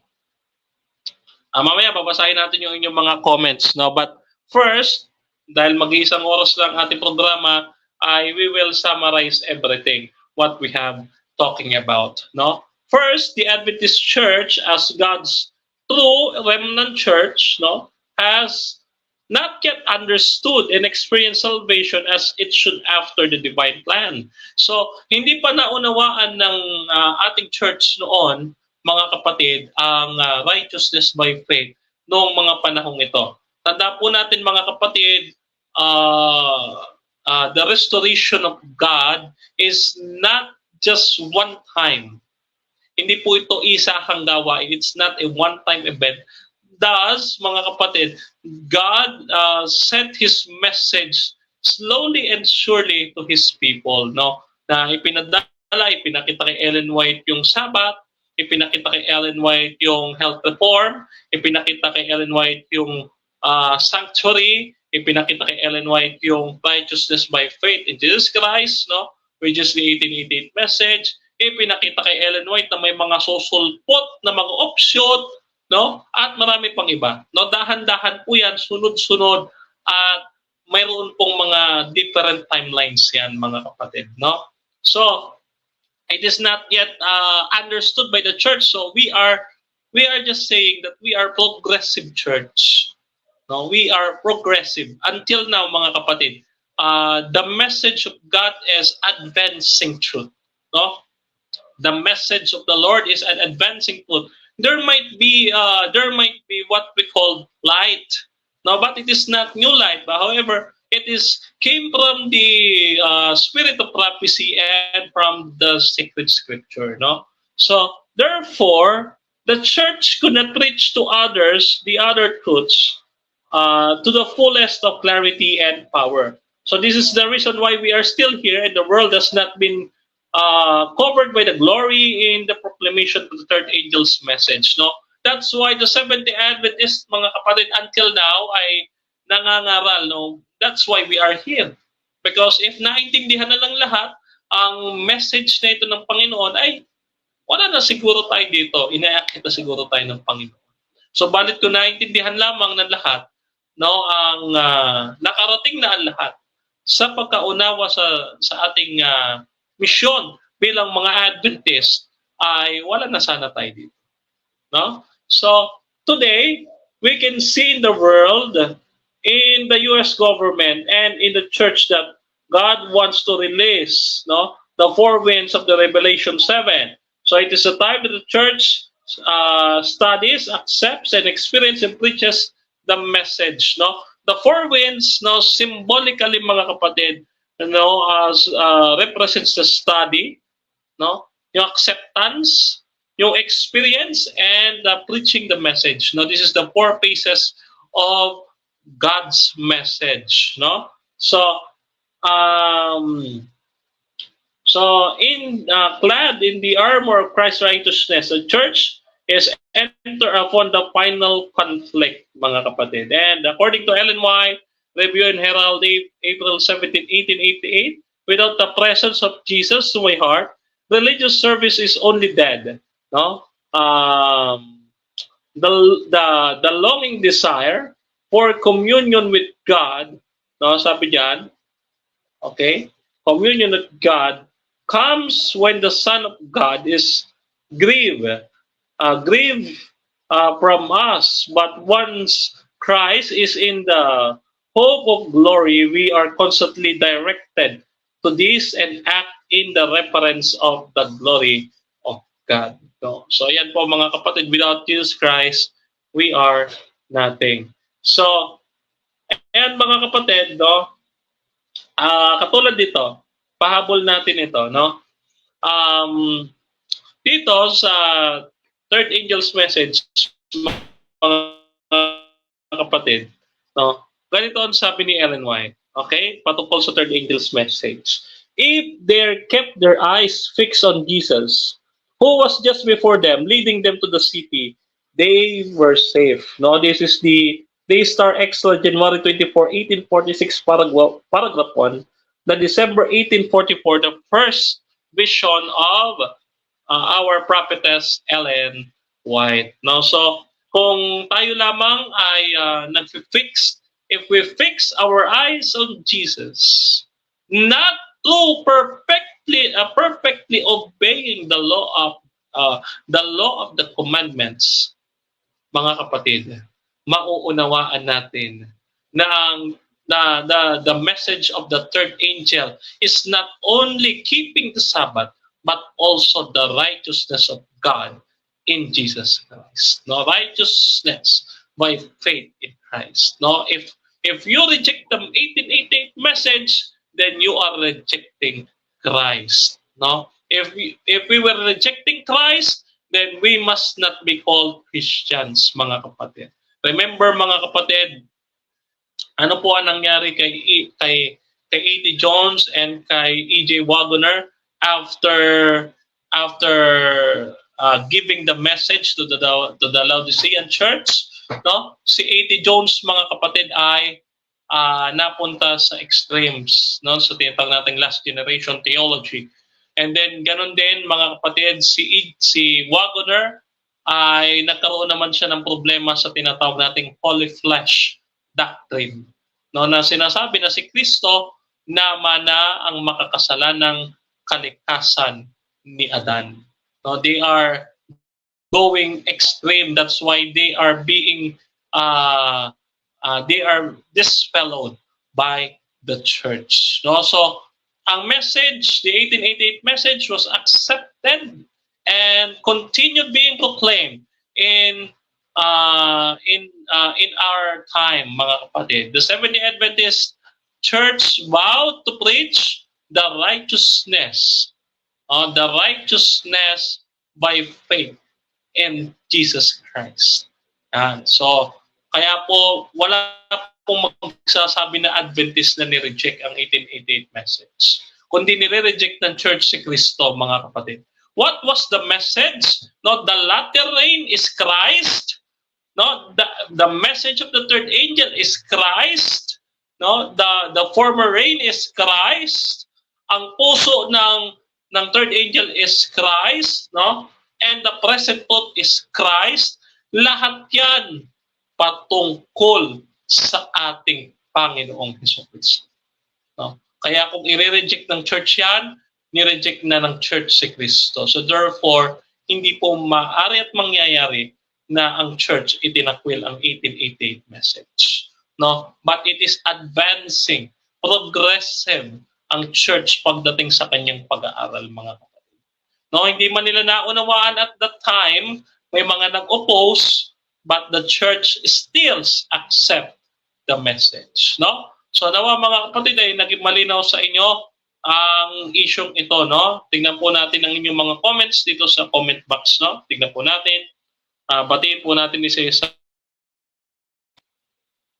Mamaya babasahin natin yung inyong mga comments, no? But first, dahil mag-iisang oras lang ating programa, we will summarize everything what we have talking about, no? First, the Adventist Church as God's true remnant church, no, has not yet understood and experienced salvation as it should after the divine plan. So, hindi pa naunawaan ng ating church noon, mga kapatid, ang righteousness by faith noong mga panahong ito. Tanda po natin, mga kapatid, the restoration of God is not just one time. Hindi po ito isahang gawain. It's not a one-time event. Thus, mga kapatid, God sent His message slowly and surely to His people. No? Na ipinakita kay Ellen White yung Sabbath, ipinakita kay Ellen White yung health reform, ipinakita kay Ellen White yung sanctuary, ipinakita kay Ellen White yung righteousness by faith in Jesus Christ, no? Which is the 1888 message. Ipinakita kay Ellen White na may mga susulpot na mga option, no? At marami pang iba. No, dahan-dahan po yan, sunod-sunod, at mayroon pong mga different timelines yan, mga kapatid, no? So, it is not yet understood by the church. So we are just saying that we are progressive church. No, we are progressive until now, mga kapatid. The message of God is advancing truth, no? The message of the Lord is an advancing truth. There might be what we call light, no, but it is not new light. But however, it came from the spirit of prophecy and from the sacred scripture, no. So therefore, the church could not preach to others the other truths to the fullest of clarity and power. So this is the reason why we are still here, and the world has not been covered by the glory in the proclamation of the third angel's message, no? That's why the Seventh-day Adventists, mga kapatid, until now ay nangangaral, no? That's why we are here. Because if naintindihan na lang lahat ang message na ito ng Panginoon, ay wala na siguro tayo dito, inaakit na siguro tayo ng Panginoon. So balit kung naintindihan lamang ng lahat no, ang nakarating na ang lahat sa pagkaunawa sa ating misyon bilang mga Adventist ay wala na sana tayo dito, no? So today we can see in the world, in the US government and in the church, that God wants to release, no, the four winds of the Revelation 7. So it is a time that the church studies, accepts, and experiences and preaches the message. No, the four winds, no, symbolically, mga kapatid, no, as represents the study, no, yung acceptance, yung experience, and preaching the message. No, this is the four phases of God's message. No, so um, clad in the armor of Christ's righteousness, the church is enter upon the final conflict, mga kapatid. And according to Ellen White, Review and Herald, April 17, 1888, without the presence of Jesus to my heart, religious service is only dead. No, the longing desire for communion with God, no, sabi diyan, okay, communion with God comes when the Son of God is grieved from us. But once Christ is in the hope of glory, we are constantly directed to this and act in the reference of the glory of God. So yan po, mga kapatid, without Jesus Christ, we are nothing. So, and mga kapatid, no, katulad dito, pahabol natin ito, no? Dito sa third angel's message, mga kapatid, no? Ganito ang sabi ni Ellen White, okay? Patungkol sa third angel's message. If they kept their eyes fixed on Jesus, who was just before them, leading them to the city, they were safe. No, this is the Daystar Extra, January 24, 1846, paragraph 1. The December 1844, the first vision of our prophetess Ellen White. No, so kung tayo lamang ay nag-fix, if we fix our eyes on Jesus, not to perfectly obeying the law of the commandments, mga kapatid, mauunawaan natin na the message of the third angel is not only keeping the Sabbath, but also the righteousness of God in Jesus Christ. No, righteousness by faith in Christ. No, if you reject the 1888 message, then you are rejecting Christ. No, if we were rejecting Christ, then we must not be called Christians, mga kapatid. Remember, mga kapatid, ano po ang nangyari kay A.T. Jones and kay E.J. Wagoner after giving the message to the Laodicean church? No, si A.T. Jones, mga kapatid, ay napunta sa extremes, no, sa tinatawag nating last generation theology. And then ganon din, mga kapatid, si Wagoner ay nagkaroon naman siya ng problema sa tinatawag nating holy flesh doctrine, no, na sinasabi na si Kristo naman na ang makakasalanang kalikasan ni Adan. No, they are going extreme. That's why they are being they are disfellowed by the church. No, so ang message, the 1888 message, was accepted and continued being proclaimed in our time, mga kapatid. The Seventh-day Adventist Church vowed to preach the righteousness by faith in Jesus Christ. So, kaya po, wala pong magsasabi na Adventist na ni-reject ang 1888 message, kundi nire-reject ng church si Kristo, mga kapatid. What was the message? No, the latter rain is Christ. No, the message of the third angel is Christ. No, the former rain is Christ. Ang puso ng third angel is Christ, no? And the present thought is Christ. Lahat 'yan patungkol sa ating Panginoong Hesukristo. No? Kaya kung i-reject ng church yan, ni-reject na ng church si Kristo. So therefore, hindi po maaari at mangyayari na ang church itinakwil ang 1888 message. No? But it is advancing, progressive ang church pagdating sa kanyang pag-aaral, mga kapatid. No, hindi man nila naunawaan at that time, may mga nag-oppose, but the church still accept the message. No? So nawa mga kapatid ay naging malinaw sa inyo ang isyong ito. No? Tingnan po natin ang inyong mga comments dito sa comment box. No? Tingnan po natin. Batiin po natin isa-isa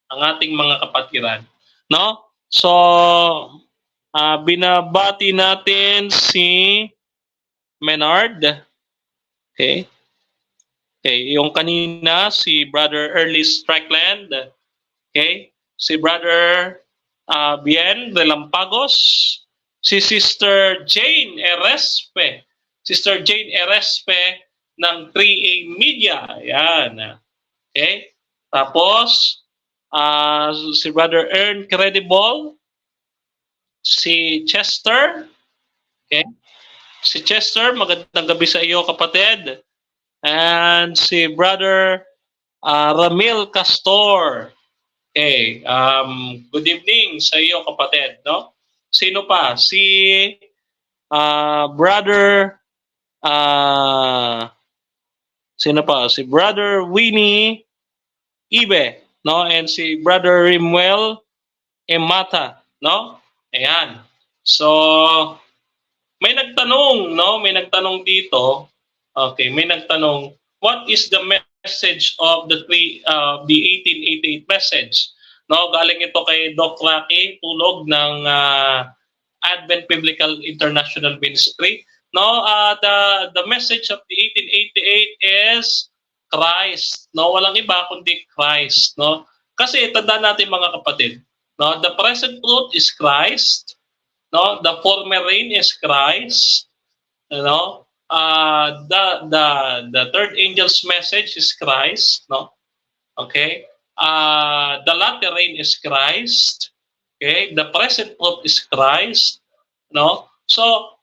ang ating mga kapatiran. No? So, binabati natin si Menard. Okay. Okay, yung kanina si Brother Early Strickland. Okay? Si Brother Bien de Lampagos, si Sister Jane Erespe. Sister Jane Erespe ng 3A Media. Ayan. Okay? Tapos si Brother Ern Credible, si Chester. Okay? Si Chester, magandang gabi sa iyo, kapatid. And si Brother Ramil Castor. Okay, good evening sa iyo, kapatid, no? Sino pa? Si Brother sino pa? Si Brother Winnie Ibe, no? And si Brother Rimuel Emata, no? Ayan. So, may nagtanong, no? May nagtanong dito. Okay, may nagtanong, what is the message of the 1888 message? No, galing ito kay Doc Rocky Tulog ng Advent Biblical International Ministry. No, the message of the 1888 is Christ. No, walang iba kundi Christ, no? Kasi tandaan natin mga kapatid, no, the present truth is Christ, no? The former rain is Christ, you know? The third angel's message is Christ, no? Okay? The latter rain is Christ. Okay? The present truth is Christ, no? So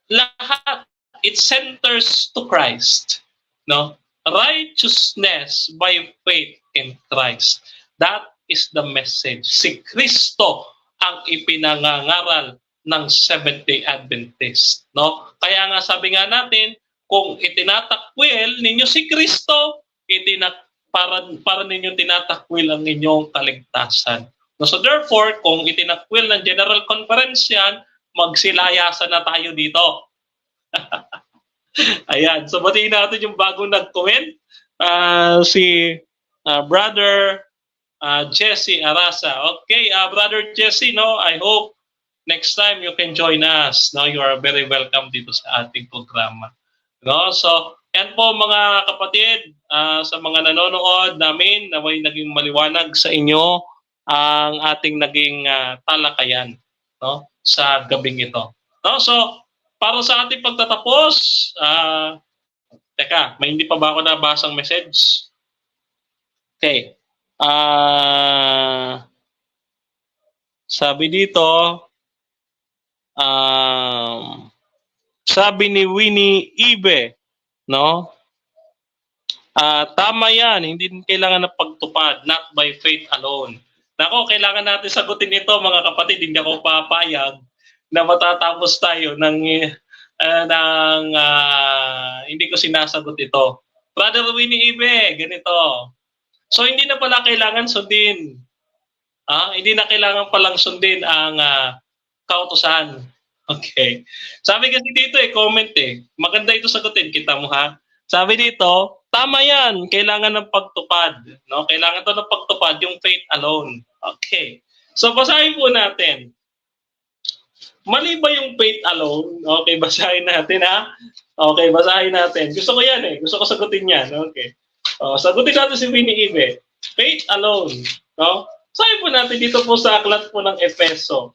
lahat it centers to Christ, no? Righteousness by faith in Christ. That is the message. Si Kristo ang ipinangangaral ng Seventh-day Adventist, no? Kaya nga sabi nga natin, kung itinatakwil ninyo si Kristo, para ninyo tinatakwil ang inyong kaligtasan. No, so therefore, kung itinakwil ng General Conference yan, magsilayasan na tayo dito. Ayan, so batiin natin yung bagong nag-comment, si Brother Jesse Arasa. Okay, Brother Jesse, no, I hope next time you can join us. No, you are very welcome dito sa ating programa. No, so yan po mga kapatid, sa mga nanonood namin, naway naging maliwanag sa inyo ang ating naging talakayan, no, sa gabing ito. No, so para sa ating pagtatapos, teka, may hindi pa ba ako nabasang message? Okay. Sabi dito, sabi ni Winnie Ibe, no? Tama yan, hindi kailangan ng pagtupad, not by faith alone. Nako, kailangan natin sagutin ito mga kapatid, hindi ako papayag na matatapos tayo ng hindi ko sinasagot ito. Brother Winnie Ibe, ganito. So hindi na pala kailangan sundin. Hindi na kailangan palang sundin ang kautusan. Okay. Sabi kasi dito comment maganda ito sagutin, kita mo ha. Sabi dito, tama yan, kailangan ng pagtupad. No? Kailangan to ng pagtupad, yung faith alone. Okay. So basahin po natin. Mali ba yung faith alone? Okay, basahin natin ha. Okay, basahin natin. Gusto ko yan Gusto ko sagutin yan. Okay. Sagutin natin si Winnie Ibe. Faith alone. No? Sabi po natin dito po sa aklat po ng Efeso.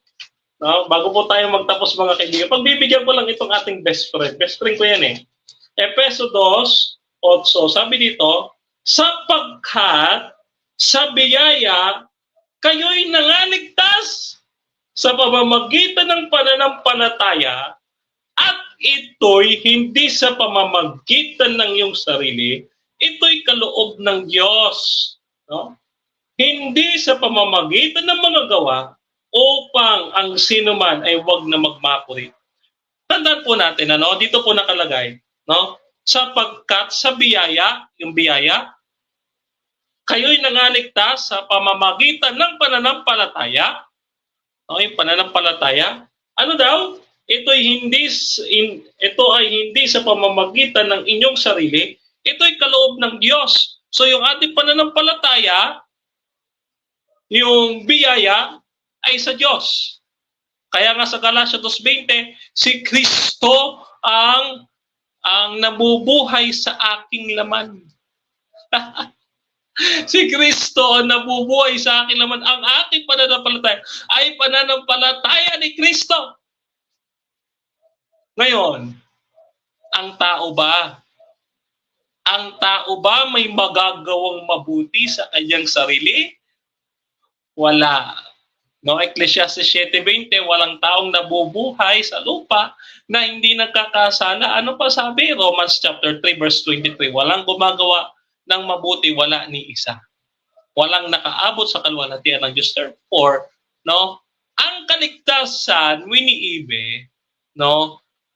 No? Bago po tayo magtapos mga kaibigan. Pagbibigyan ko lang itong ating best friend. Best friend ko yan Efeso 2:8. Sabi dito, sapagkat sa biyaya, kayo'y nangaligtas sa pamamagitan ng pananampalataya, at ito'y hindi sa pamamagitan ng iyong sarili, ito'y kaloob ng Diyos. No? Hindi sa pamamagitan ng mga gawa, upang ang sinuman ay huwag na magmapuri. Tandaan po natin, dito po nakalagay, sapagkat sa biyaya, yung biyaya, kayo'y nangaligtas sa pamamagitan ng pananampalataya. Yung pananampalataya, ano daw? Ito ay hindi sa pamamagitan ng inyong sarili, ito'y kaloob ng Diyos. So yung ating pananampalataya, yung biyaya ay sa Diyos. Kaya nga sa Galatia 2:20, si Kristo ang nabubuhay sa aking laman. Si Kristo ang nabubuhay sa aking laman. Ang aking pananampalataya ay pananampalataya ni Kristo. Ngayon, ang tao ba may magagawang mabuti sa kanyang sarili? Wala. Ecclesiastes 7:20, walang taong nabubuhay sa lupa na hindi nagkakasala. Ano pa sabi? Romans chapter 3 verse 23, walang gumagawa ng mabuti, wala ni isa. Walang nakaabot sa kaluwalhatian ng Diyos. Therefore, ang kaligtasan, winiibe,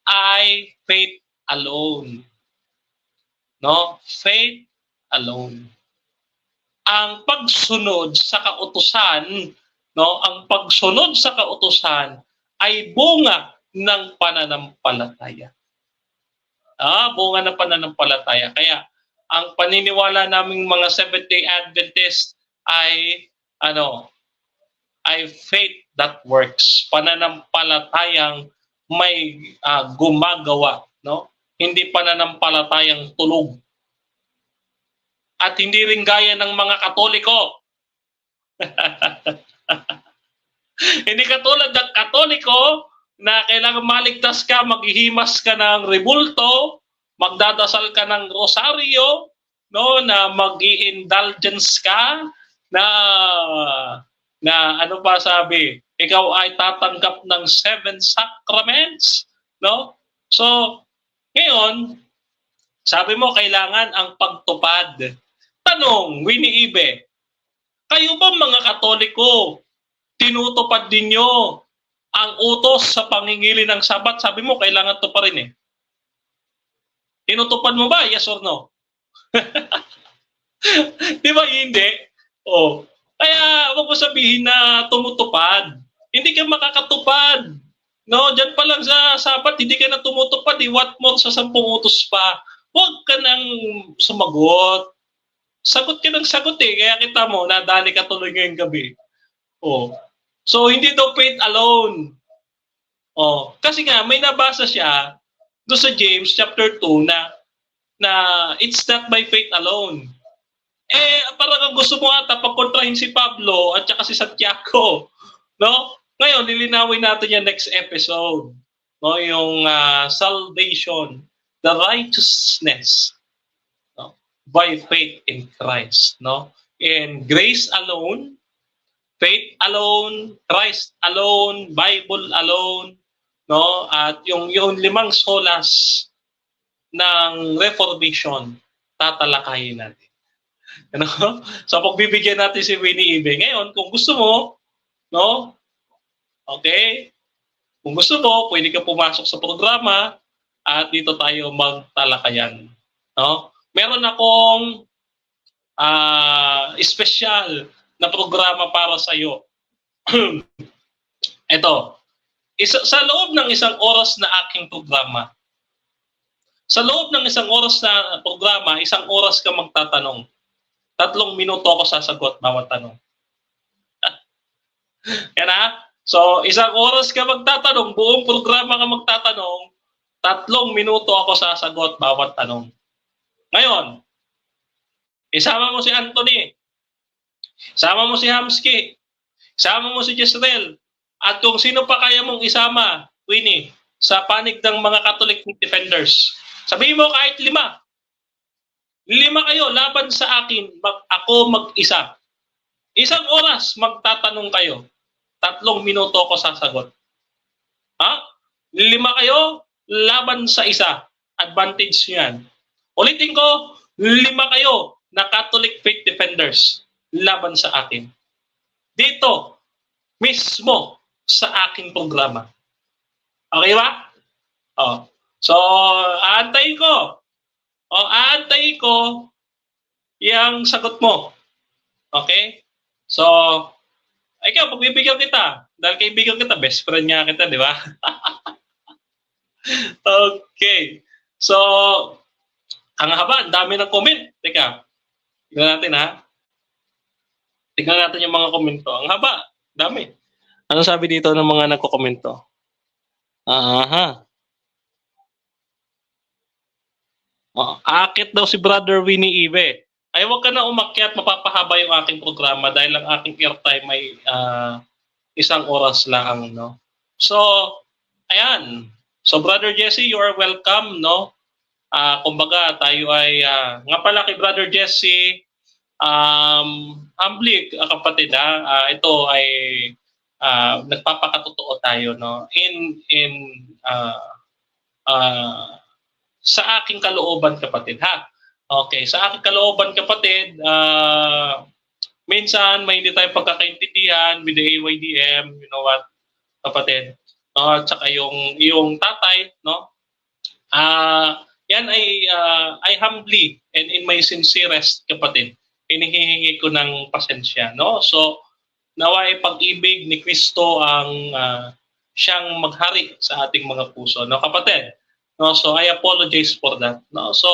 ay faith alone. Faith alone. Ang pagsunod sa kautusan, ang pagsunod sa kautusan ay bunga ng pananampalataya. Bunga ng pananampalataya. Kaya ang paniniwala naming mga Seventh-day Adventist ay faith that works. Pananampalatayang may gumagawa, hindi pananampalatayang tulog. At hindi rin gaya ng mga Katoliko. Hindi katulad ng Katoliko na kailangan maligtas ka, maghihimas ka ng rebulto, magdadasal ka ng rosaryo, na mag-i-indulgence ka, na ano pa sabi, ikaw ay tatanggap ng 7 sacraments, So, ngayon, sabi mo kailangan ang pagtupad. Tanong, winiibe, kayo ba mga Katoliko, tinutupad ninyo ang utos sa pangingili ng Sabat? Sabi mo, kailangan to pa rin eh. Tinutupad mo ba? Yes or no? Di ba hindi? Kaya wag mo sabihin na tumutupad. Hindi ka makakatupad. Diyan pa lang sa Sabat, hindi ka na tumutupad. What more sa 10 utos pa? Huwag ka nang sumagot. Sagot ka ng sagot eh. Kaya kita mo, nadali ka tuloy ngayong gabi. So, hindi daw faith alone. Kasi nga, may nabasa siya doon sa James chapter 2 na it's not by faith alone. Parang gusto mo ata pagkontrahin si Pablo at saka si Santiago. Ngayon, lilinawin natin yan next episode. Yung salvation, the righteousness by faith in Christ. In grace alone, faith alone, Christ alone, Bible alone, at yung 5 solas ng Reformation, tatalakayin natin. So, pagbibigyan natin si Winnie Ibe. Ngayon, kung gusto mo, okay, kung gusto mo, pwede ka pumasok sa programa at dito tayo magtalakayan. Meron akong special na programa para sa iyo. Ito, sa loob ng 1 oras na aking programa, sa loob ng 1 oras na programa, 1 oras ka magtatanong. 3 minuto ako sasagot bawat tanong. Yan ha? So, 1 oras ka magtatanong, buong programa ka magtatanong, 3 minuto ako sasagot bawat tanong. Ngayon, isama mo si Anthony, isama mo si Hamski, isama mo si Jezreel, at kung sino pa kaya mong isama, Winnie, sa panig ng mga Catholic defenders. Sabihin mo kahit 5. 5 kayo, laban sa akin, ako mag-isa. Isang oras magtatanong kayo. 3 minuto ako sasagot. Ha? 5 kayo laban sa isa. Advantage nyo yan. Ulitin ko, 5 kayo na Catholic Faith Defenders laban sa akin. Dito, mismo sa aking programa. Okay ba? Oh. So, aantayin ko. Aantayin ko yung sagot mo. Okay? So, ikaw, pagbibigyan kita. Dahil kaibigan kita, best friend nga kita, di ba? Okay. So, ang haba, ang dami ng comment. Teka, tignan natin ha. Tignan natin yung mga komento. Ang haba, dami. Ano sabi dito ng mga nagko-komento? Aha. Aakit daw si Brother Winnie Ibe. Ay, wag ka na umakyat, mapapahaba yung aking programa dahil ang aking airtime ay 1 oras lang, no? So, ayan. So, Brother Jesse, you are welcome, no? Kumbaga, tayo ay, nga pala kay Brother Jesse, humbly, kapatid, ito ay nagpapakatotoo tayo, no? Sa aking kalooban, kapatid, ha? Okay, sa aking kalooban, kapatid, minsan may hindi tayo pagkakaintindihan with the AYDM, you know what, kapatid, at saka yung tatay, no? Yan ay humbly and in my sincerest, kapatid, hinihingi ko ng pasensya, no? So, naway pag-ibig ni Kristo ang siyang maghari sa ating mga puso, no, kapatid? No, so I apologize for that, no? So,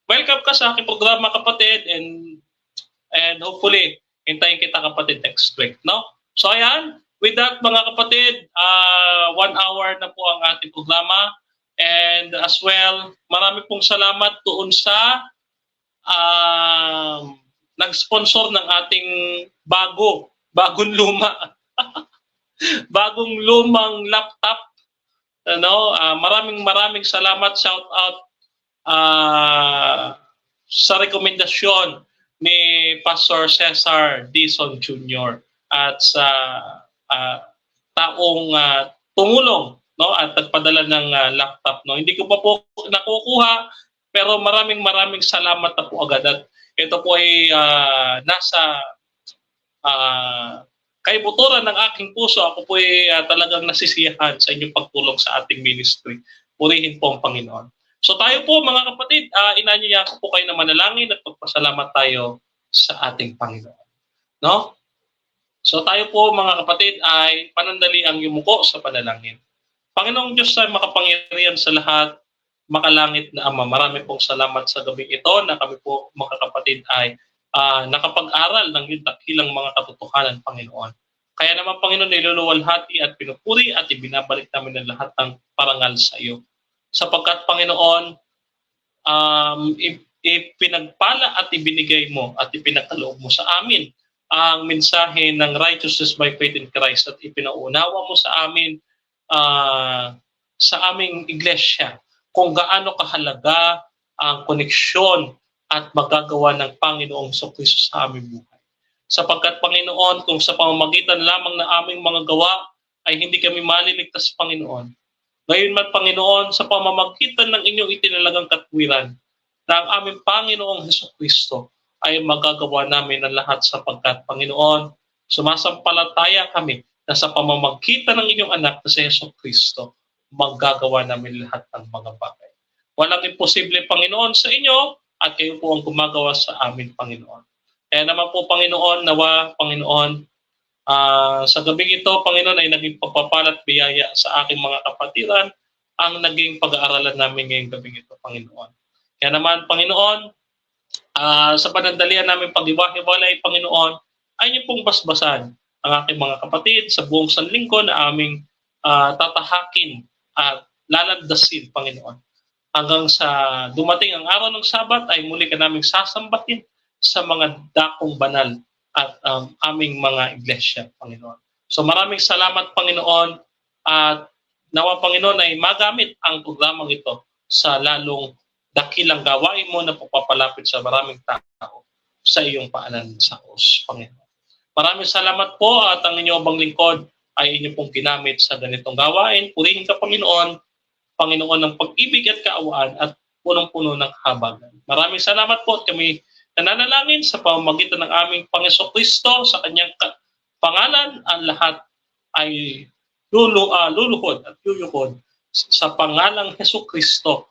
welcome ka sa aking programa, kapatid, and hopefully hintayin kita, kapatid, next week, no? So ayan, with that, mga kapatid, 1 hour na po ang ating programa, and as well, marami pong salamat doon sa nag-sponsor ng ating bagong luma bagong lumang laptop, ano, maraming salamat, shout out sa rekomendasyon ni Pastor Cesar Dizon Jr. at sa taong tumulong, no, at nagpadala ng laptop, no. Hindi ko pa po nakukuha, pero maraming salamat na po agad, at ito po ay nasa kaibuturan ng aking puso. Ako po ay talagang nasisiyahan sa inyong pagtulong sa ating ministry. Purihin po ang Panginoon. So tayo po, mga kapatid, inanyaya ko po kayo na manalangin at pagpasalamat tayo sa ating Panginoon. No? So tayo po, mga kapatid, ay panandali ang yumuko sa panalangin. Panginoong Diyos na makapangyarihan sa lahat, makalangit na Ama, marami pong salamat sa gabi ito na kami po, mga kapatid, ay nakapag-aral ng yung dakilang mga katotohanan, Panginoon. Kaya naman, Panginoon, niluluwalhati at pinupuri at ibinabalik namin ang lahat ng parangal sa iyo. Sapagkat, Panginoon, ipinagpala at ibinigay mo at ipinakaloob mo sa amin ang mensahe ng righteousness by faith in Christ, at ipinaunawa mo sa amin, sa aming iglesia, kung gaano kahalaga ang koneksyon at magagawa ng Panginoong Kristo sa aming buhay. Sapagkat, Panginoon, kung sa pamamagitan lamang ng aming mga gawa ay hindi kami maliligtas, Panginoon. Ngayon man, Panginoon, sa pamamagitan ng inyong itinalagang katwiran na ang aming Panginoong Kristo ay magagawa namin ang lahat, sapagkat, Panginoon, sumasampalataya kami na sa pamamagitan ng inyong anak na si Kristo, magagawa namin lahat ng mga bagay. Walang imposible, Panginoon, sa inyo, at kayo po ang gumagawa sa amin, Panginoon. Kaya naman po, Panginoon, nawa, Panginoon, sa gabing ito, Panginoon, ay naging pagpapalat biyaya sa aking mga kapatiran ang naging pag-aaralan namin ngayong gabing ito, Panginoon. Kaya naman, Panginoon, sa panandalian namin pag-iwahiwalay, Panginoon, ay niyo pong basbasan ang aking mga kapatid sa buong sanlingkod na aming tatahakin at lalandasin, Panginoon. Hanggang sa dumating ang araw ng Sabat ay muli ka naming sasambahin sa mga dakong banal at aming mga iglesia, Panginoon. So maraming salamat, Panginoon, at nawa, Panginoon, ay magamit ang programang ito sa lalong dakilang gawain mo na pagpapalapit sa maraming tao sa iyong paanan sa Diyos, Panginoon. Maraming salamat po at ang inyong bang lingkod ay inyo pong ginamit sa ganitong gawain. Purihin ka, Panginoon, Panginoon ng pag-ibig at kaawaan at punong-puno ng habagan. Maraming salamat po at kami nananalangin sa pamamagitan ng aming Panginoon Kristo sa kanyang pangalan. Ang lahat ay luluhod at yuyukod sa pangalang Hesus Kristo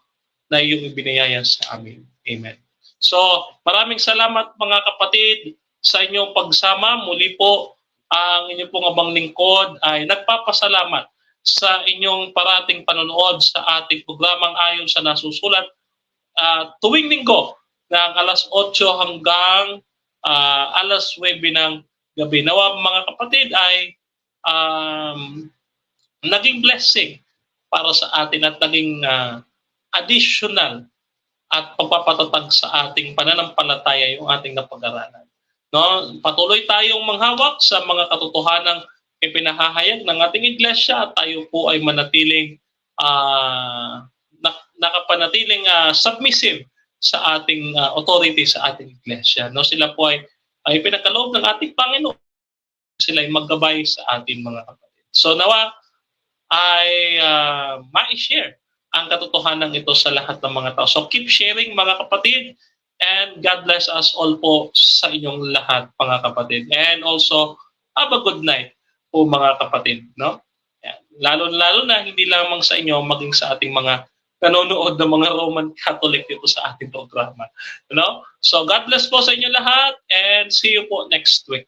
na iyong ibinayaya sa amin. Amen. So, maraming salamat mga kapatid sa inyong pagsama. Muli po, ang inyong pong abang lingkod ay nagpapasalamat sa inyong parating panonood sa ating programang ayon sa nasusulat tuwing linggo ng alas 8 hanggang alas 9 ng gabi. Nawa mga kapatid ay naging blessing para sa atin at naging additional at pagpapatatag sa ating pananampalataya yung ating napag-aralan. No? Patuloy tayong manghawak sa mga katotohanang ipinahahayag ng ating iglesia at tayo po ay manatiling nakapanatiling submissive sa ating authority sa ating iglesia. No? Sila po ay pinagkaloob ng ating Panginoon. Sila ay maggabay sa ating mga kapatid. So nawa ay ma-share ang katotohanan ito sa lahat ng mga tao. So keep sharing mga kapatid, and God bless us all po sa inyong lahat mga kapatid. And also, have a good night po mga kapatid. No? Lalo na hindi lamang sa inyo, maging sa ating mga nanonood ng mga Roman Catholic dito sa ating programa. You know? So God bless po sa inyo lahat, and see you po next week.